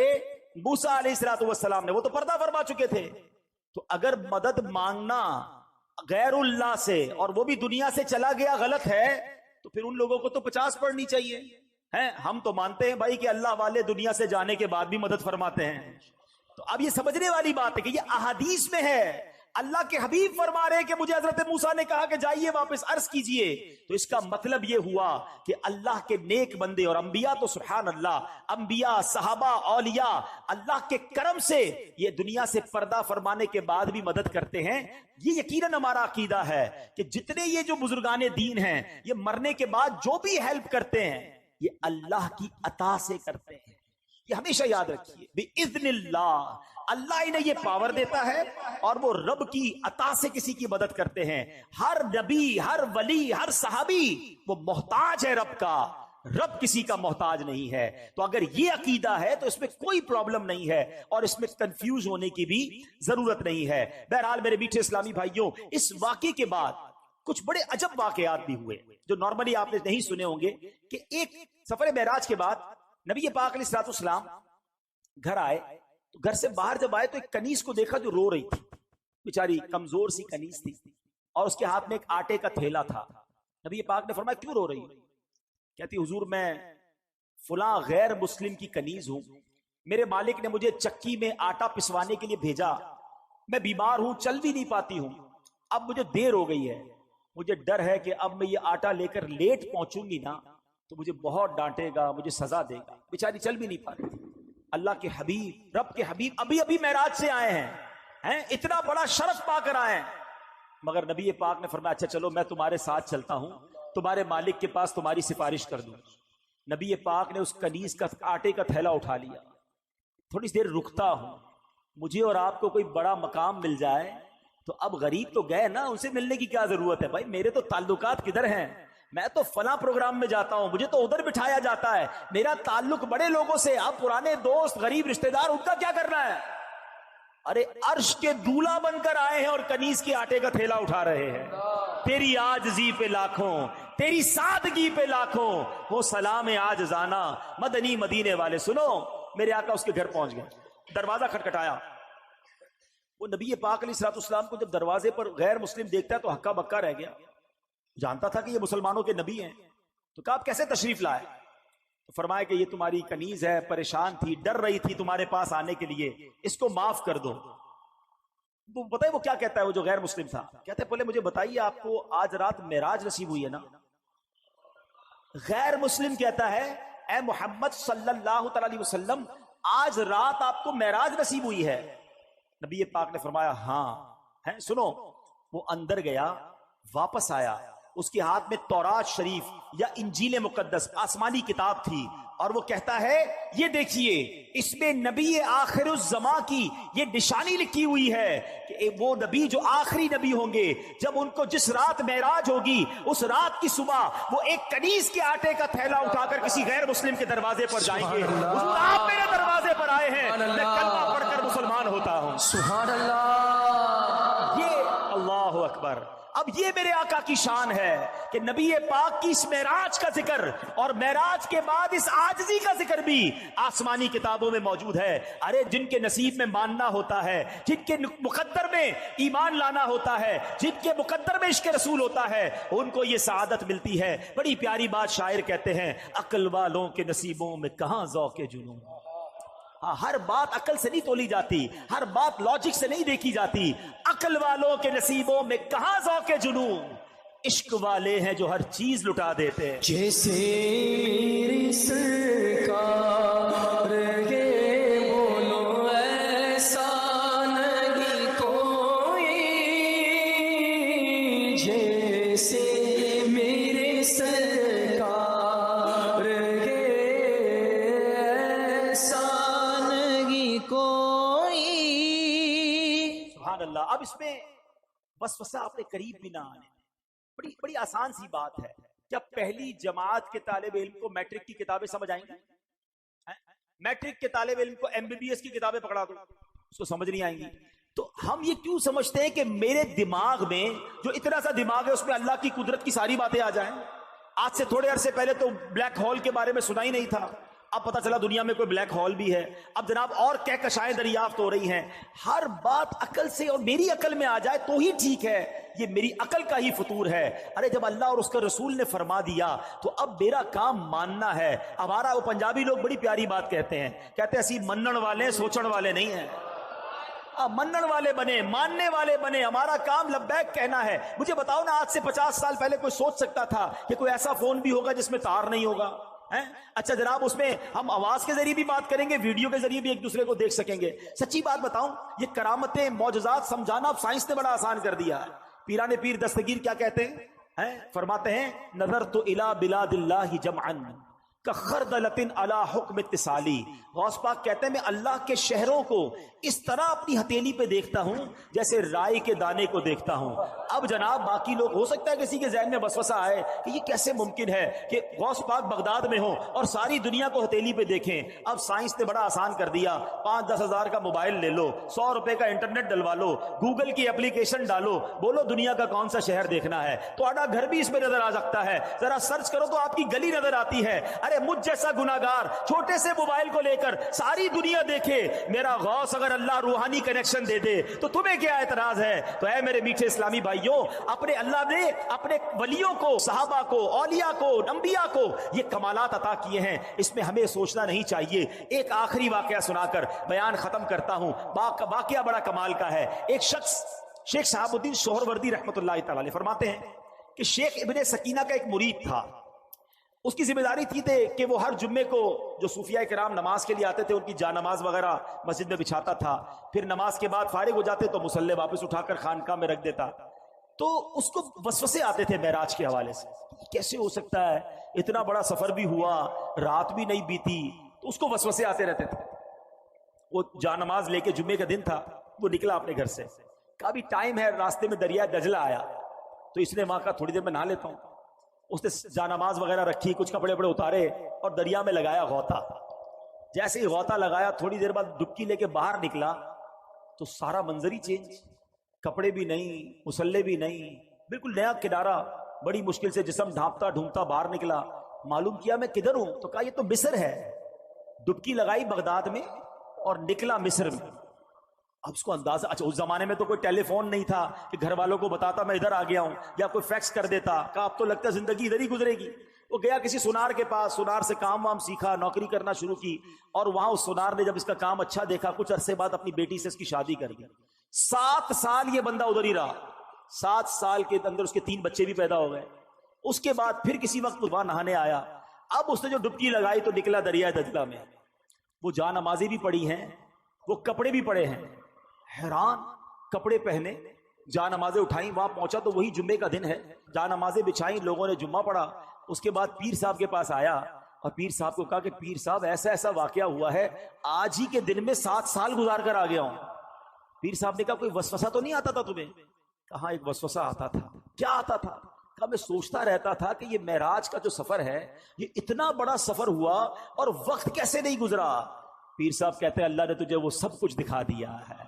موسیٰ علیہ الصلوۃ والسلام نے. وہ تو پردہ فرما چکے تھے. تو اگر مدد مانگنا غیر اللہ سے اور وہ بھی دنیا سے چلا گیا غلط ہے, تو پھر ان لوگوں کو تو 50 پڑھنی چاہیے. ہم تو مانتے ہیں بھائی کہ اللہ والے دنیا سے جانے کے بعد بھی مدد فرماتے ہیں. تو اب یہ سمجھنے والی بات ہے کہ یہ احادیث میں ہے. اللہ کے حبیب فرما رہے ہیں کہ مجھے حضرت موسیٰ نے کہا کہ جائیے واپس عرض کیجئے. تو اس کا مطلب یہ ہوا کہ اللہ کے نیک بندے اور انبیاء تو سبحان اللہ, انبیاء صحابہ اولیاء اللہ کے کرم سے یہ دنیا سے پردہ فرمانے کے بعد بھی مدد کرتے ہیں. یہ یقیناً ہمارا عقیدہ ہے کہ جتنے یہ جو بزرگان دین ہیں یہ مرنے کے بعد جو بھی ہیلپ کرتے ہیں یہ اللہ کی عطا سے کرتے ہیں. یہ ہمیشہ یاد رکھیے, بِإِذْنِ اللَّهِ, اللہ انہیں یہ پاور دیتا ہے اور وہ رب کی عطا سے کسی کی مدد کرتے ہیں. ہر نبی, ہر ولی, ہر صحابی وہ محتاج ہے رب کا, رب کسی کا محتاج نہیں ہے. تو اگر یہ عقیدہ ہے تو اس میں کوئی پرابلم نہیں ہے اور اس میں کنفیوز ہونے کی بھی ضرورت نہیں ہے. بہرحال میرے میٹھے اسلامی بھائیوں, اس واقعے کے بعد کچھ بڑے عجب واقعات بھی ہوئے جو نارملی آپ نے نہیں سنے ہوں گے. کہ ایک سفر معراج کے بعد نبی پاک علیہ الصلوۃ والسلام گھر آئے, تو گھر سے باہر جب آئے تو ایک کنیز کو دیکھا جو رو رہی تھی. بیچاری کمزور سی کنیز تھی اور اس کے ہاتھ میں ایک آٹے کا تھیلا تھا. نبی پاک نے فرمایا کیوں رو رہی ہو؟ کہتی حضور میں فلاں غیر مسلم کی کنیز ہوں, میرے مالک نے مجھے چکی میں آٹا پسوانے کے لیے بھیجا, میں بیمار ہوں, چل بھی نہیں پاتی ہوں, اب مجھے دیر ہو گئی ہے, مجھے ڈر ہے کہ اب میں یہ آٹا لے کر لیٹ پہنچوں گی نا تو مجھے بہت ڈانٹے گا, مجھے سزا دے گا. بیچاری چل بھی نہیں پا رہی. اللہ کے حبیب, رب کے حبیب ابھی ابھی معراج سے آئے ہیں, اتنا بڑا شرف پا کر آئے ہیں, مگر نبی پاک نے فرمایا اچھا چلو میں تمہارے ساتھ چلتا ہوں, تمہارے مالک کے پاس تمہاری سفارش کر دوں. نبی پاک نے اس کنیز کا آٹے کا تھیلا اٹھا لیا. تھوڑی دیر رکتا ہوں, مجھے اور آپ کو کوئی بڑا مقام مل جائے تو اب غریب تو گئے نا، ان سے ملنے کی کیا ضرورت ہے؟ بھائی میرے تو تعلقات کدھر ہیں، میں تو فلاں پروگرام میں جاتا ہوں، مجھے تو ادھر بٹھایا جاتا ہے، میرا تعلق بڑے لوگوں سے، اب پرانے دوست غریب رشتہ دار ان کا کیا کرنا ہے؟ ارے عرش کے دولہا بن کر آئے ہیں اور کنیز کے آٹے کا تھیلا اٹھا رہے ہیں، تیری عاجزی پہ لاکھوں، تیری سادگی پہ لاکھوں، وہ سلام عاجزانہ مدنی مدینے والے۔ سنو، میرے آقا اس کے گھر پہنچ گئے، دروازہ کھٹکھٹایا، وہ نبی پاک علیہ الصلوۃ والسلام کو جب دروازے پر غیر مسلم دیکھتا ہے تو ہکا بکا رہ گیا، جانتا تھا کہ یہ مسلمانوں کے نبی ہیں، تو کہا آپ کیسے تشریف لائے؟ تو فرمایا کہ یہ تمہاری کنیز ہے، پریشان تھی، ڈر رہی تھی تمہارے پاس آنے کے لیے، اس کو معاف کر دو۔ تو بتائیں وہ کیا کہتا ہے، وہ جو غیر مسلم تھا، کہتے ہیں پہلے مجھے بتائیے آپ کو آج رات معراج نصیب ہوئی ہے نا؟ غیر مسلم کہتا ہے اے محمد صلی اللہ تعالی علیہ وسلم، آج رات آپ کو معراج نصیب ہوئی ہے؟ نبی پاک نے فرمایا ہاں ہے۔ سنو، وہ اندر گیا، واپس آیا، اس کے ہاتھ میں تورات شریف یا انجیل مقدس آسمانی کتاب تھی، اور وہ کہتا ہے یہ دیکھیے اس میں نبی آخر الزمان کی یہ نشانی لکھی ہوئی ہے کہ وہ نبی جو آخری نبی ہوں گے، جب ان کو جس رات معراج ہوگی اس رات کی صبح وہ ایک کنیز کے آٹے کا تھیلا اٹھا کر کسی غیر مسلم کے دروازے پر جائیں گے، حضور آپ میرے دروازے پر آئے ہیں، میں کلمہ پڑھ کر مسلمان ہوتا ہوں۔ سبحان اللہ، یہ اللہ اکبر۔ اب یہ میرے آقا کی شان ہے کہ نبی پاک کی اس معراج کا ذکر اور معراج کے بعد اس عاجزی کا ذکر بھی آسمانی کتابوں میں موجود ہے۔ ارے جن کے نصیب میں ماننا ہوتا ہے، جن کے مقدر میں ایمان لانا ہوتا ہے، جن کے مقدر میں عشق رسول ہوتا ہے، ان کو یہ سعادت ملتی ہے۔ بڑی پیاری بات شاعر کہتے ہیں، عقل والوں کے نصیبوں میں کہاں ذوق جنون۔ ہر بات عقل سے نہیں تولی جاتی، ہر بات لاجک سے نہیں دیکھی جاتی۔ عقل والوں کے نصیبوں میں کہاں ذوق جنون، عشق والے ہیں جو ہر چیز لٹا دیتے ہیں۔ جیسے میری سرکار کے بولو ایسا نہیں کوئی، جیسے میرے سرکار کے ایسا نہیں کوئی۔ سبحان اللہ۔ اب اس میں وسوسہ اپنے قریب بھی نہ آنے، بڑی بڑی آسان سی بات ہے۔ کیا پہلی جماعت کے طالب علم کو میٹرک کی کتابیں سمجھ آئیں گی؟ میٹرک کے طالب علم کو MBBS کی کتابیں پکڑا دو، اس کو سمجھ نہیں آئیں گی۔ تو ہم یہ کیوں سمجھتے ہیں کہ میرے دماغ میں جو اتنا سا دماغ ہے اس میں اللہ کی قدرت کی ساری باتیں آ جائیں؟ آج سے تھوڑے عرصے پہلے تو بلیک ہول کے بارے میں سنا ہی نہیں تھا، اب پتہ چلا دنیا میں کوئی بلیک ہول بھی ہے، اب جناب اور کہکشائیں دریافت ہو رہی ہیں۔ ہر بات عقل سے اور میری عقل میں آ جائے تو ہی ٹھیک ہے، یہ میری عقل کا ہی فطور ہے۔ ارے جب اللہ اور اس کے رسول نے فرما دیا تو اب میرا کام ماننا ہے۔ ہمارا وہ پنجابی لوگ بڑی پیاری بات کہتے ہیں، کہتے ہیں اسی منن والے سوچن والے نہیں ہیں، منن والے بنے، ماننے والے بنے، ہمارا کام لبیک کہنا ہے۔ مجھے بتاؤ نا، آج سے 50 سال پہلے کوئی سوچ سکتا تھا کہ کوئی ایسا فون بھی ہوگا جس میں تار نہیں ہوگا؟ اچھا جناب، اس میں ہم آواز کے ذریعے بھی بات کریں گے، ویڈیو کے ذریعے بھی ایک دوسرے کو دیکھ سکیں گے۔ سچی بات بتاؤں، یہ کرامتیں معجزات سمجھانا اب سائنس نے بڑا آسان کر دیا ہے۔ پیران پیر دستگیر کیا کہتے ہیں؟ فرماتے ہیں نظرت الی بلاد اللہ جمعا کخردلۃ علی حکم اتصالی۔ غوث پاک کہتے ہیں میں اللہ کے شہروں کو اس طرح اپنی ہتھیلی پہ دیکھتا ہوں جیسے رائی کے دانے کو دیکھتا ہوں۔ اب جناب باقی لوگ، ہو سکتا ہے کسی کے ذہن میں وسوسہ آئے کہ یہ کیسے ممکن ہے کہ غوث پاک بغداد میں ہوں اور ساری دنیا کو ہتھیلی پہ دیکھیں۔ اب سائنس نے بڑا آسان کر دیا، 5-10 ہزار کا موبائل لے لو، 100 روپے کا انٹرنیٹ ڈلوا لو، گوگل کی اپلیکیشن ڈالو، بولو دنیا کا کون سا شہر دیکھنا ہے، تمہارا گھر بھی اس میں نظر آ سکتا ہے، ذرا سرچ کرو تو آپ کی گلی نظر آتی ہے۔ ارے مجھ جیسا گناہگار چھوٹے سے موبائل کو لے کر ساری دنیا دیکھے، میرا غوث اگر اللہ روحانی کنیکشن دے دے تو تمہیں کیا اعتراض ہے؟ تو اے میرے میٹھے اسلامی بھائیوں، اپنے اللہ نے اپنے ولیوں کو، صحابہ کو، اولیاء کو، انبیاء کو یہ کمالات عطا کیے ہیں، اس میں ہمیں سوچنا نہیں چاہیے۔ ایک آخری واقعہ سنا کر بیان ختم کرتا ہوں۔ واقعہ بڑا کمال کا ہے۔ ایک شخص شیخ شہاب الدین سہروردی رحمۃ اللہ تعالی علیہ فرماتے ہیں کہ شیخ ابن سکینہ کا ایک مرید تھا، اس کی ذمہ داری تھی کہ وہ ہر جمعے کو جو صوفیاء کرام نماز کے لیے آتے تھے ان کی جا نماز وغیرہ مسجد میں بچھاتا تھا، پھر نماز کے بعد فارغ ہو جاتے تو مصلی واپس اٹھا کر خانقاہ میں رکھ دیتا۔ تو اس کو وسوسے آتے تھے معراج کے حوالے سے، کیسے ہو سکتا ہے، اتنا بڑا سفر بھی ہوا، رات بھی نہیں بیتی، تو اس کو وسوسے آتے رہتے تھے۔ وہ جا نماز لے کے، جمعے کا دن تھا، وہ نکلا اپنے گھر سے، کہا بھی ٹائم ہے، راستے میں دریا دجلہ آیا تو اس نے وہاں کہا تھوڑی دیر میں نہا لیتا ہوں. اس نے جانماز وغیرہ رکھی، کچھ کپڑے وپڑے اتارے اور دریا میں لگایا غوطہ. جیسے ہی غوطہ لگایا تھوڑی دیر بعد ڈبکی لے کے باہر نکلا تو سارا منظر ہی چینج، کپڑے بھی نہیں، مسلح بھی نہیں، بالکل نیا کنارہ. بڑی مشکل سے جسم ڈھانپتا ڈھونپتا باہر نکلا. معلوم کیا میں کدھر ہوں؟ تو کہا یہ تو مصر ہے. ڈبکی لگائی بغداد میں اور نکلا مصر میں. اب اس کو اندازہ، اچھا اس زمانے میں تو کوئی ٹیلی فون نہیں تھا کہ گھر والوں کو بتاتا میں ادھر آ گیا ہوں، یا کوئی فیکس کر دیتا. کہا اب تو لگتا ہے زندگی ادھر ہی گزرے گی. وہ گیا کسی سونار کے پاس، سونار سے کام وام سیکھا، نوکری کرنا شروع کی، اور وہاں اس سونار نے جب اس کا کام اچھا دیکھا کچھ عرصے بعد اپنی بیٹی سے اس کی شادی کر دی. 7 سال یہ بندہ ادھر ہی رہا. 7 سال کے اندر اس کے 3 بچے بھی پیدا ہو گئے. اس کے بعد پھر کسی وقت وہاں نہانے آیا. اب اس نے جو ڈبکی لگائی تو نکلا دریا دجلہ میں. وہ جان نمازیں بھی پڑھی ہیں، وہ کپڑے بھی پڑے ہیں. حیران، کپڑے پہنے، جان نمازیں اٹھائیں. وہاں پہنچا تو وہی جمعے کا دن ہے. جان نمازیں بچھائیں، لوگوں نے جمعہ پڑھا. اس کے بعد پیر صاحب کے پاس آیا اور پیر صاحب کو کہا کہ پیر صاحب ایسا ایسا واقعہ ہوا ہے، آج ہی کے دن میں 7 سال گزار کر آ گیا ہوں. پیر صاحب نے کہا کوئی وسوسہ تو نہیں آتا تھا تمہیں؟ کہا ایک وسوسہ آتا تھا. کیا آتا تھا؟ کہا میں سوچتا رہتا تھا کہ یہ معراج کا جو سفر ہے یہ اتنا بڑا سفر ہوا اور وقت کیسے نہیں گزرا. پیر صاحب کہتے ہیں اللہ نے تجھے وہ سب کچھ دکھا دیا ہے،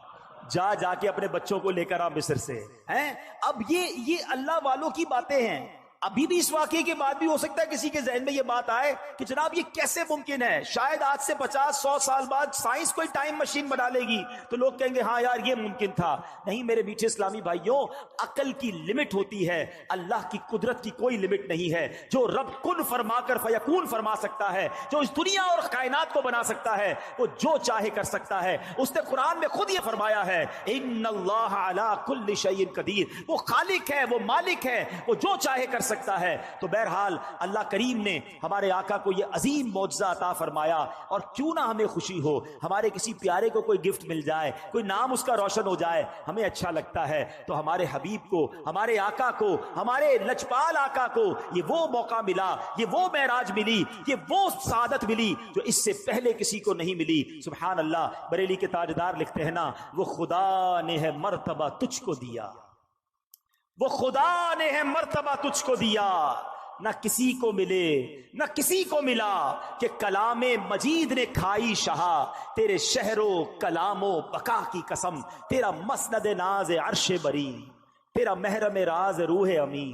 جا کے اپنے بچوں کو لے کر آ مصر سے. ہیں اب یہ اللہ والوں کی باتیں ہیں. ابھی بھی اس واقعے کے بعد بھی ہو سکتا ہے کسی کے ذہن میں یہ بات آئے کہ جناب یہ کیسے ممکن ہے. شاید آج سے 50-100 سال بعد سائنس کوئی ٹائم مشین بنا لے گی تو لوگ کہیں گے ہاں یار یہ ممکن تھا. نہیں میرے میٹھے اسلامی بھائیوں، عقل کی لمٹ ہوتی ہے، اللہ کی قدرت کی کوئی لمٹ نہیں ہے. جو رب کن فرما کر فیکون فرما سکتا ہے، جو اس دنیا اور کائنات کو بنا سکتا ہے، وہ جو چاہے کر سکتا ہے. اس نے قرآن میں خود یہ فرمایا ہے ان اللہ علی کل شیء قدیر. وہ خالق ہے، وہ مالک ہے، وہ جو چاہے کر سکتا ہے. تو بہرحال اللہ کریم نے ہمارے آقا کو یہ عظیم معجزہ عطا فرمایا. اور کیوں نہ ہمیں خوشی ہو، ہمارے کسی پیارے کو کوئی گفٹ مل جائے، کوئی نام اس کا روشن ہو جائے، ہمیں اچھا لگتا ہے. تو ہمارے حبیب کو، ہمارے آقا کو، ہمارے لجپال آقا کو یہ وہ موقع ملا، یہ وہ معراج ملی، یہ وہ سعادت ملی جو اس سے پہلے کسی کو نہیں ملی. سبحان اللہ. بریلی کے تاجدار لکھتے ہیں نا، وہ خدا نے ہے مرتبہ تجھ کو دیا، وہ خدا نے ہے مرتبہ تجھ کو دیا، نہ کسی کو ملے نہ کسی کو ملا کہ کلام مجید نے کھائی شہا. تیرے شہر و کلام و بقا کی قسم، تیرا مسند ناز عرش بری، تیرا محرم راز روح امی.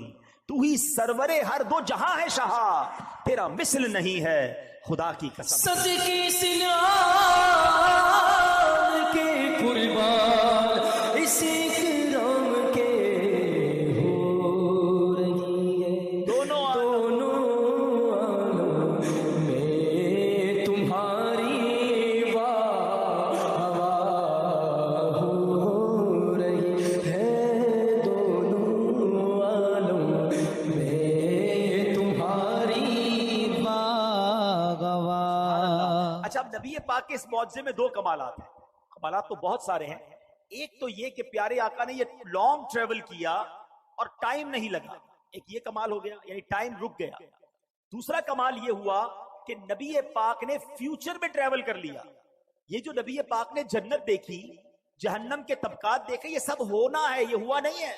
تو ہی سرور ہر دو جہاں ہے شہا، تیرا مثل نہیں ہے خدا کی قسم. صدقے سنان کے قربان اسی کرام کے ہو رہی ہے. دونوں عالم میں تمہاری واہ ہو رہی ہے. دونوں عالم میں تمہاری اچھا اب نبی پاک کے اس معجزے میں 2 کمالات ہیں. کمالات تو بہت سارے ہیں. ایک تو یہ کہ پیارے آقا نے یہ لانگ ٹریول کیا اور ٹائم نہیں لگا، ایک یہ کمال ہو گیا، یعنی ٹائم رک گیا. دوسرا کمال یہ ہوا کہ نبی پاک نے فیوچر میں ٹریول کر لیا. یہ جو نبی پاک نے جنت دیکھی، جہنم کے طبقات دیکھے، یہ سب ہونا ہے، یہ ہوا نہیں ہے.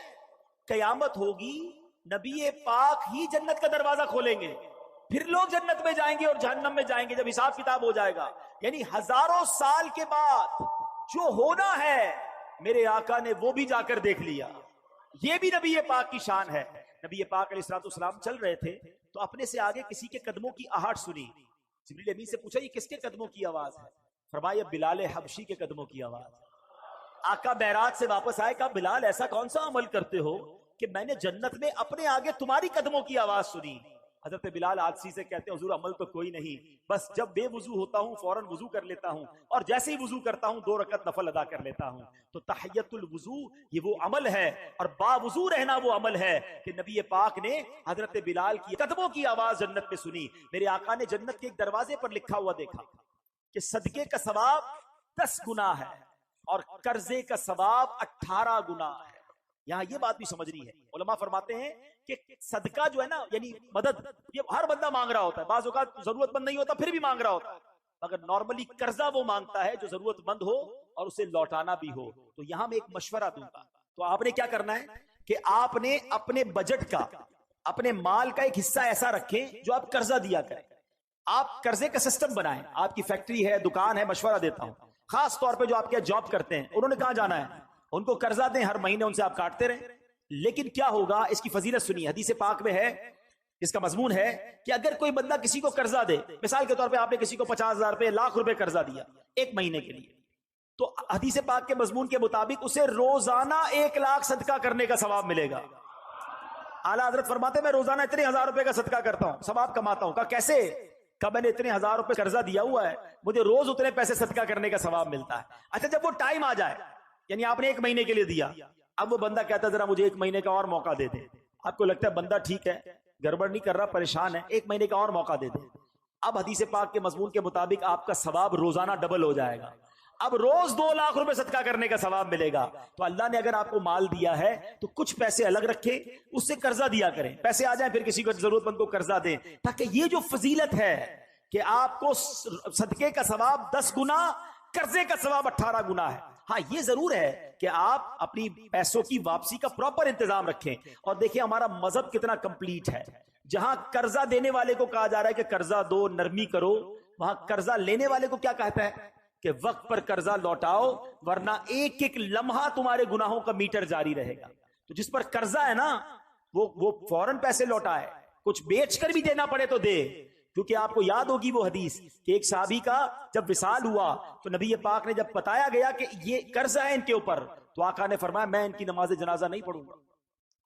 قیامت ہوگی، نبی پاک ہی جنت کا دروازہ کھولیں گے، پھر لوگ جنت میں جائیں گے اور جہنم میں جائیں گے جب حساب کتاب ہو جائے گا. یعنی ہزاروں سال کے بعد جو ہونا ہے میرے آقا نے وہ بھی جا کر دیکھ لیا. یہ بھی نبی پاک کی شان ہے. نبی پاک علیہ الصلوۃ والسلام چل رہے تھے تو اپنے سے آگے کسی کے قدموں کی آہٹ سنی. جبریل امین سے پوچھا یہ کس کے قدموں کی آواز ہے؟ فرمایا بلال حبشی کے قدموں کی آواز. آقا معراج سے واپس آئے، کہا بلال ایسا کون سا عمل کرتے ہو کہ میں نے جنت میں اپنے آگے تمہاری قدموں کی آواز سنی. حضرت بلال عادسی سے کہتے ہیں حضور عمل تو کوئی نہیں، بس جب بے وضو ہوتا ہوں فوراً وضو کر لیتا ہوں، اور جیسے ہی وضو کرتا ہوں 2 رکعت نفل ادا کر لیتا ہوں. تو تحیت الوضو یہ وہ عمل ہے، اور با وضو رہنا وہ عمل ہے کہ نبی پاک نے حضرت بلال کی قدموں کی آواز جنت میں سنی. میرے آقا نے جنت کے ایک دروازے پر لکھا ہوا دیکھا کہ صدقے کا ثواب 10 گنا ہے اور قرضے کا ثواب 18 گنا ہے. یہاں یہ بات بھی سمجھنی ہے. علماء فرماتے ہیں کہ صدقہ جو ہے نا، یعنی مدد، یہ ہر بندہ مانگ رہا ہوتا ہے. بعض اوقات ضرورت مند نہیں ہوتا پھر بھی مانگ رہا ہوتا ہے، مگر نارملی قرضہ وہ مانگتا ہے جو ضرورت مند ہو اور اسے لوٹانا بھی ہو. تو یہاں میں ایک مشورہ دوں گا، تو آپ نے کیا کرنا ہے کہ آپ نے اپنے بجٹ کا، اپنے مال کا ایک حصہ ایسا رکھیں جو آپ قرضہ دیا کریں. آپ قرضے کا سسٹم بنائیں. آپ کی فیکٹری ہے، دکان ہے، مشورہ دیتا ہوں خاص طور پہ جو آپ کے جاب کرتے ہیں، انہوں نے کہاں جانا ہے؟ ان کو قرضہ دیں، ہر مہینے ان سے آپ کاٹتے رہیں. لیکن کیا ہوگا، اس کی فضیلت سنیے. حدیث پاک میں ہے، اس کا مضمون ہے کہ اگر کوئی بندہ کسی کو قرضہ دے، مثال کے طور پہ آپ نے کسی کو 50,000 روپے، لاکھ روپے قرضہ دیا ایک مہینے کے لیے، تو حدیث پاک کے مضمون کے مطابق اسے روزانہ 1 لاکھ صدقہ کرنے کا ثواب ملے گا. اعلیٰ حضرت فرماتے ہیں میں روزانہ اتنے 1,000 روپے کا صدقہ کرتا ہوں، ثواب کماتا ہوں. کہا کیسے؟ کہ میں نے اتنے 1,000 روپے قرضہ دیا ہوا ہے، مجھے روز اتنے پیسے صدقہ کرنے کا ثواب ملتا ہے. اچھا جب وہ ٹائم آ جائے، یعنی آپ نے 1 مہینے کے لیے دیا، اب وہ بندہ کہتا ہے ذرا مجھے 1 مہینے کا اور موقع دے دیں. آپ کو لگتا ہے بندہ ٹھیک ہے، گڑبڑ نہیں کر رہا، پریشان ہے، 1 مہینے کا اور موقع دے دیں. اب حدیث پاک کے مضمون کے مطابق آپ کا ثواب روزانہ ڈبل ہو جائے گا. اب روز 2 لاکھ روپے صدقہ کرنے کا ثواب ملے گا. تو اللہ نے اگر آپ کو مال دیا ہے تو کچھ پیسے الگ رکھے، اس سے قرضہ دیا کریں، پیسے آ جائیں پھر کسی کو ضرورت مند کو قرضہ دیں، تاکہ یہ جو فضیلت ہے کہ آپ کو صدقے کا ثواب 10 گنا، قرضے کا ثواب 18 گنا ہے. ہاں یہ ضرور ہے کہ آپ اپنی پیسوں کی واپسی کا پراپر انتظام رکھیں. اور دیکھیں ہمارا مذہب کتنا کمپلیٹ ہے. جہاں قرضہ دینے والے کو کہا جا رہا ہے کہ قرضہ دو، نرمی کرو، وہاں قرضہ لینے والے کو کیا کہتا ہے کہ وقت پر قرضہ لوٹاؤ، ورنہ ایک ایک لمحہ تمہارے گناہوں کا میٹر جاری رہے گا. تو جس پر قرضہ ہے نا وہ فوراً پیسے لوٹائے، کچھ بیچ کر بھی دینا پڑے تو دے. کیونکہ آپ کو یاد ہوگی وہ حدیث کہ ایک صحابی کا جب وصال ہوا تو نبی پاک نے جب بتایا گیا کہ یہ قرضہ ہے ان کے اوپر، تو آقا نے فرمایا میں ان کی نماز جنازہ نہیں پڑھوں گا.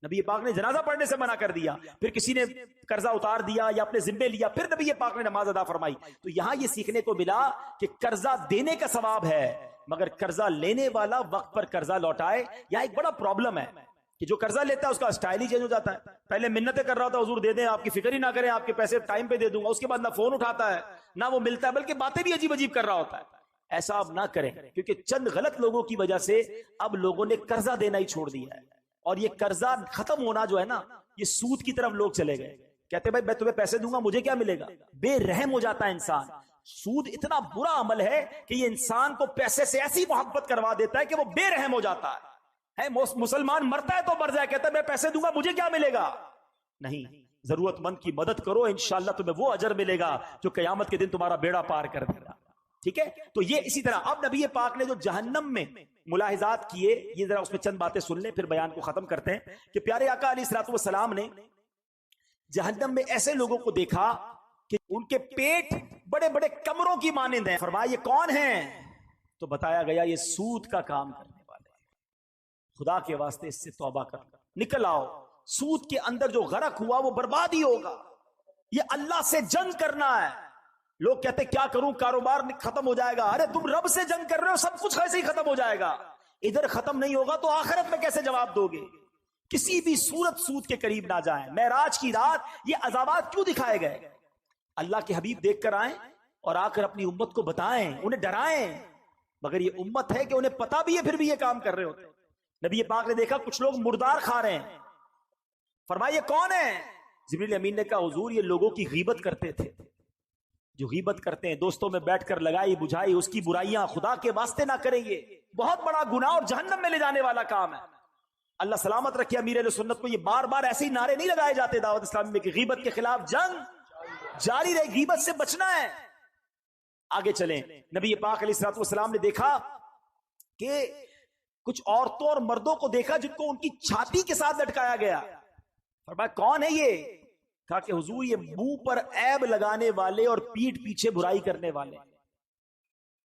نبی پاک نے جنازہ پڑھنے سے منع کر دیا. پھر کسی نے قرضہ اتار دیا یا اپنے ذمے لیا، پھر نبی پاک نے نماز ادا فرمائی. تو یہاں یہ سیکھنے کو ملا کہ قرضہ دینے کا ثواب ہے، مگر قرضہ لینے والا وقت پر قرضہ لوٹائے. یہاں ایک بڑا پرابلم ہے کہ جو قرضہ لیتا ہے اس کا سٹائل ہی چینج ہو جاتا ہے. پہلے منتیں کر رہا تھا حضور دے دیں، آپ کی فکر ہی نہ کریں، آپ کے پیسے ٹائم پہ دے دوں گا. اس کے بعد نہ فون اٹھاتا ہے نہ وہ ملتا ہے، بلکہ باتیں بھی عجیب عجیب کر رہا ہوتا ہے. ایسا اب نہ کریں، کیونکہ چند غلط لوگوں کی وجہ سے اب لوگوں نے قرضہ دینا ہی چھوڑ دیا ہے. اور یہ قرضہ ختم ہونا جو ہے نا، یہ سود کی طرف لوگ چلے گئے. کہتے بھائی میں تمہیں پیسے دوں گا، مجھے کیا ملے گا؟ بے رحم ہو جاتا ہے انسان. سود اتنا برا عمل ہے کہ یہ انسان کو پیسے سے ایسی محبت کروا دیتا ہے کہ وہ بے رحم ہو جاتا ہے. مسلمان مرتا ہے تو مر جائے، کہتا ہے میں پیسے دوں گا مجھے کیا ملے گا؟ نہیں، ضرورت مند کی مدد کرو، انشاءاللہ تمہیں وہ اجر ملے گا جو قیامت کے دن تمہارا بیڑا پار کر دے گا. ٹھیک ہے؟ تو یہ اسی طرح اب نبی پاک نے جو جہنم میں ملاحظات کیے، یہ ذرا اس میں چند باتیں سن لیں پھر بیان کو ختم کرتے ہیں. کہ پیارے آقا علیہ الصلوۃ والسلام نے جہنم میں ایسے لوگوں کو دیکھا کہ ان کے پیٹ بڑے بڑے کمروں کی مانند ہیں. فرمایا یہ کون ہیں؟ تو بتایا گیا یہ سود کا کام کرنے والے ہیں. خدا کے واسطے اس سے توبہ کر نکل آؤ. سود کے اندر جو غرق ہوا وہ برباد ہی ہوگا. یہ اللہ سے جنگ کرنا ہے. لوگ کہتے کیا کروں، کاروبار ختم ہو جائے گا. ارے تم رب سے جنگ کر رہے ہو، سب کچھ ایسے ہی ختم ہو جائے گا. ادھر ختم نہیں ہوگا تو آخرت میں کیسے جواب دو گے؟ کسی بھی صورت سود کے قریب نہ جائیں. معراج کی رات یہ عذابات کیوں دکھائے گئے؟ اللہ کے حبیب دیکھ کر آئیں اور آ کر اپنی امت کو بتائیں، انہیں ڈرائیں. مگر یہ امت ہے کہ انہیں پتا بھی ہے پھر بھی یہ کام کر رہے ہوتے. نبی پاک نے دیکھا کچھ لوگ مردار کھا رہے ہیں. فرمایا یہ کون ہے؟ جبریل امین نے کہا حضور یہ لوگوں کی غیبت کرتے تھے. جو غیبت کرتے ہیں، دوستوں میں بیٹھ کر لگائی بجھائی اس کی برائیاں، خدا کے واسطے نہ کریں. یہ بہت بڑا گناہ اور جہنم میں لے جانے والا کام ہے. اللہ سلامت رکھے امیر اہل سنت کو یہ بار بار ایسے ہی نعرے نہیں لگائے جاتے دعوت اسلامی میں کہ غیبت کے خلاف جنگ جاری رہے، غیبت سے بچنا ہے. آگے چلیں. نبی پاک علیہ الصلوۃ والسلام نے دیکھا کہ کچھ عورتوں اور مردوں کو دیکھا جن کو ان کی چھاتی کے ساتھ لٹکایا گیا. فرمایا کون ہے یہ؟ کہا کہ حضور یہ منہ پر عیب لگانے والے اور پیٹھ پیچھے برائی کرنے والے.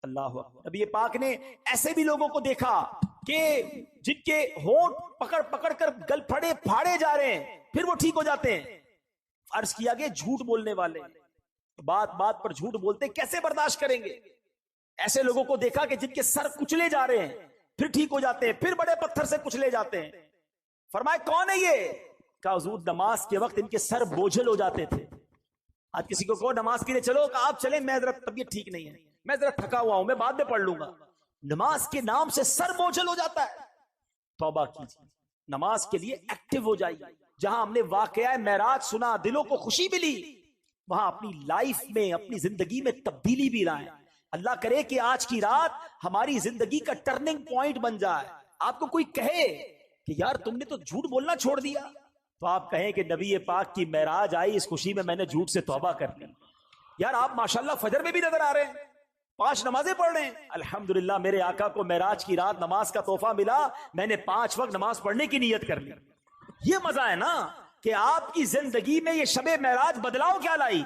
اللہ اکبر. نبی پاک نے ایسے بھی لوگوں کو دیکھا کہ جن کے ہونٹ پکڑ پکڑ کر گل پھاڑے جا رہے ہیں پھر وہ ٹھیک ہو جاتے ہیں. عرض کیا کہ جھوٹ بولنے والے بات بات پر جھوٹ بولتے کیسے برداشت کریں گے؟ ایسے لوگوں کو دیکھا کہ جن کے سر کچلے جا رہے ہیں پھر ٹھیک ہو جاتے ہیں، پھر بڑے پتھر سے کچلے جاتے ہیں. فرمایا کون ہے یہ؟ کہا حضور نماز کے وقت ان کے سر بوجھل ہو جاتے تھے. آج کسی کو کہو نماز کے لیے چلو، کہ آپ چلیں میں ذرا طبیعت ٹھیک نہیں ہے، میں ذرا تھکا ہوا ہوں، میں بعد میں پڑھ لوں گا. نماز کے نام سے سر بوجھل ہو جاتا ہے. توبہ کیجیے، نماز کے لیے ایکٹیو ہو جائیے. جہاں ہم نے واقعہ معراج سنا، دلوں کو خوشی ملی، وہاں اپنی لائف میں اپنی زندگی میں تبدیلی بھی لائیں. اللہ کرے کہ آج کی رات ہماری زندگی کا ٹرننگ پوائنٹ بن جائے. آپ کو کوئی کہے کہ یار تم نے تو جھوٹ بولنا چھوڑ دیا، تو آپ کہیں کہ نبی پاک کی معراج آئی، اس خوشی میں میں نے جھوٹ سے توبہ کر لی۔ یار آپ ماشاءاللہ فجر میں بھی نظر آ رہے ہیں، 5 نمازیں پڑھ رہے ہیں، الحمدللہ میرے آقا کو معراج کی رات نماز کا تحفہ ملا، میں نے 5 وقت نماز پڑھنے کی نیت کر لی۔ یہ مزہ ہے نا کہ آپ کی زندگی میں یہ شب معراج بدلاؤ کیا لائی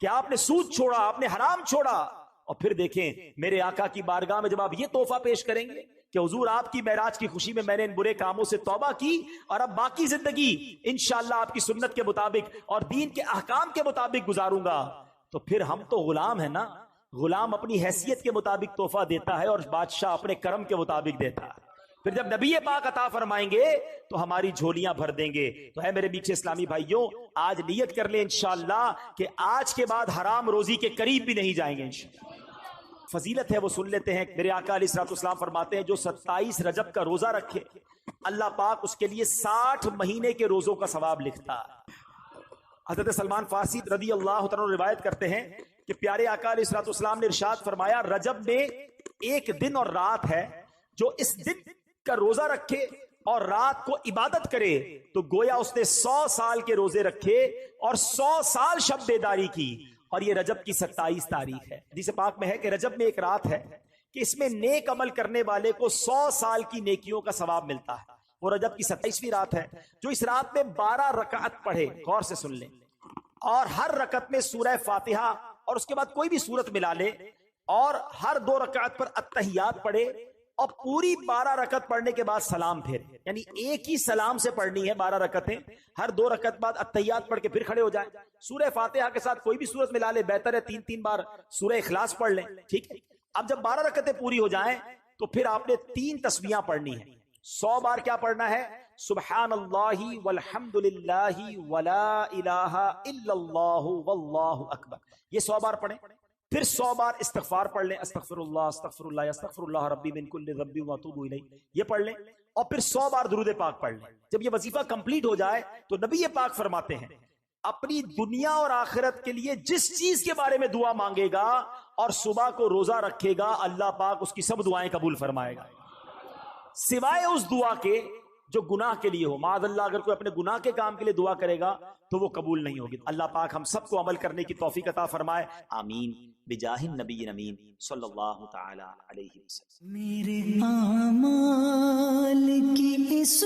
کہ آپ نے سود چھوڑا، آپ نے حرام چھوڑا، اور پھر دیکھیں میرے آقا کی بارگاہ میں جب آپ یہ تحفہ پیش کریں گے کہ حضور آپ کی معراج کی خوشی میں نے ان برے کاموں سے توبہ کی اور اب باقی زندگی انشاءاللہ آپ کی سنت کے مطابق اور دین کے احکام کے مطابق گزاروں گا، تو پھر ہم تو غلام ہیں نا۔ غلام اپنی حیثیت کے مطابق تحفہ دیتا ہے اور بادشاہ اپنے کرم کے مطابق دیتا ہے۔ پھر جب نبی پاک عطا فرمائیں گے تو ہماری جھولیاں بھر دیں گے۔ تو ہے میرے میٹھے اسلامی بھائیوں، آج نیت کر لیں انشاءاللہ کہ آج کے بعد حرام روزی کے قریب بھی نہیں جائیں گے انشاءاللہ۔ فضیلت ہے وہ سن لیتے ہیں۔ میرے آقا علیہ الصلوۃ والسلام فرماتے ہیں جو 27 رجب کا روزہ رکھے اللہ پاک اس کے لیے 60 مہینے کے روزوں کا ثواب لکھتا ہے۔ حضرت سلمان فارسی رضی اللہ تعالیٰ عنہ روایت کرتے ہیں کہ پیارے آقا علیہ الصلوۃ والسلام نے ارشاد فرمایا رجب میں ایک دن اور رات ہے، جو اس دن کا روزہ رکھے اور رات کو عبادت کرے تو گویا اس نے 100 سال کے روزے رکھے اور 100 سال شب بیداری کی، اور یہ رجب کی 27 تاریخ ہے۔ حدیث پاک میں ہے کہ رجب میں ایک رات ہے کہ اس میں نیک عمل کرنے والے کو 100 سال کی نیکیوں کا ثواب ملتا ہے۔ وہ رجب کی 27ویں رات ہے جو اس رات میں 12 رکعت پڑھے، غور سے سن لیں، اور ہر رکعت میں سورہ فاتحہ اور اس کے بعد کوئی بھی سورت ملا لے، اور ہر 2 رکعت پر التحیات پڑھے، اور پوری 12 رکعت پڑھنے کے بعد سلام پھیرے، یعنی ایک ہی سلام سے پڑھنی ہے 12 رکعتیں، ہر 2 رکعت بعد التحیات پڑھ کے پھر کھڑے ہو جائیں، سورہ فاتحہ کے ساتھ کوئی بھی سورت ملا لے، بہتر ہے 3 بار سورہ اخلاص پڑھ لیں، ٹھیک ہے۔ اب جب 12 رکعتیں پوری ہو جائیں تو پھر آپ نے 3 تسبیحاں پڑھنی ہیں۔ 100 بار کیا پڑھنا ہے؟ سبحان اللہ والحمد للہ ولا الہ الا اللہ واللہ اکبر، یہ 100 بار پڑھیں۔ پھر 100 بار استغفار پڑھ لیں، استغفر اللہ استغفر اللہ ربی من کل ذنب واتوب الیہ، یہ پڑھ لیں، اور پھر 100 بار درود پاک پڑھ لیں۔ جب یہ وظیفہ کمپلیٹ ہو جائے تو نبی پاک فرماتے ہیں اپنی دنیا اور آخرت کے لیے جس چیز کے بارے میں دعا مانگے گا اور صبح کو روزہ رکھے گا، اللہ پاک اس کی سب دعائیں قبول فرمائے گا، سوائے اس دعا کے جو گناہ کے لیے ہو۔ معاذ اللہ اگر کوئی اپنے گناہ کے کام کے لیے دعا کرے گا تو وہ قبول نہیں ہوگی۔ اللہ پاک ہم سب کو عمل کرنے کی توفیق عطا فرمائے، آمین بجاہ النبی امین صلی اللہ تعالی علیہ وسلم۔ میرے اعمال کی اس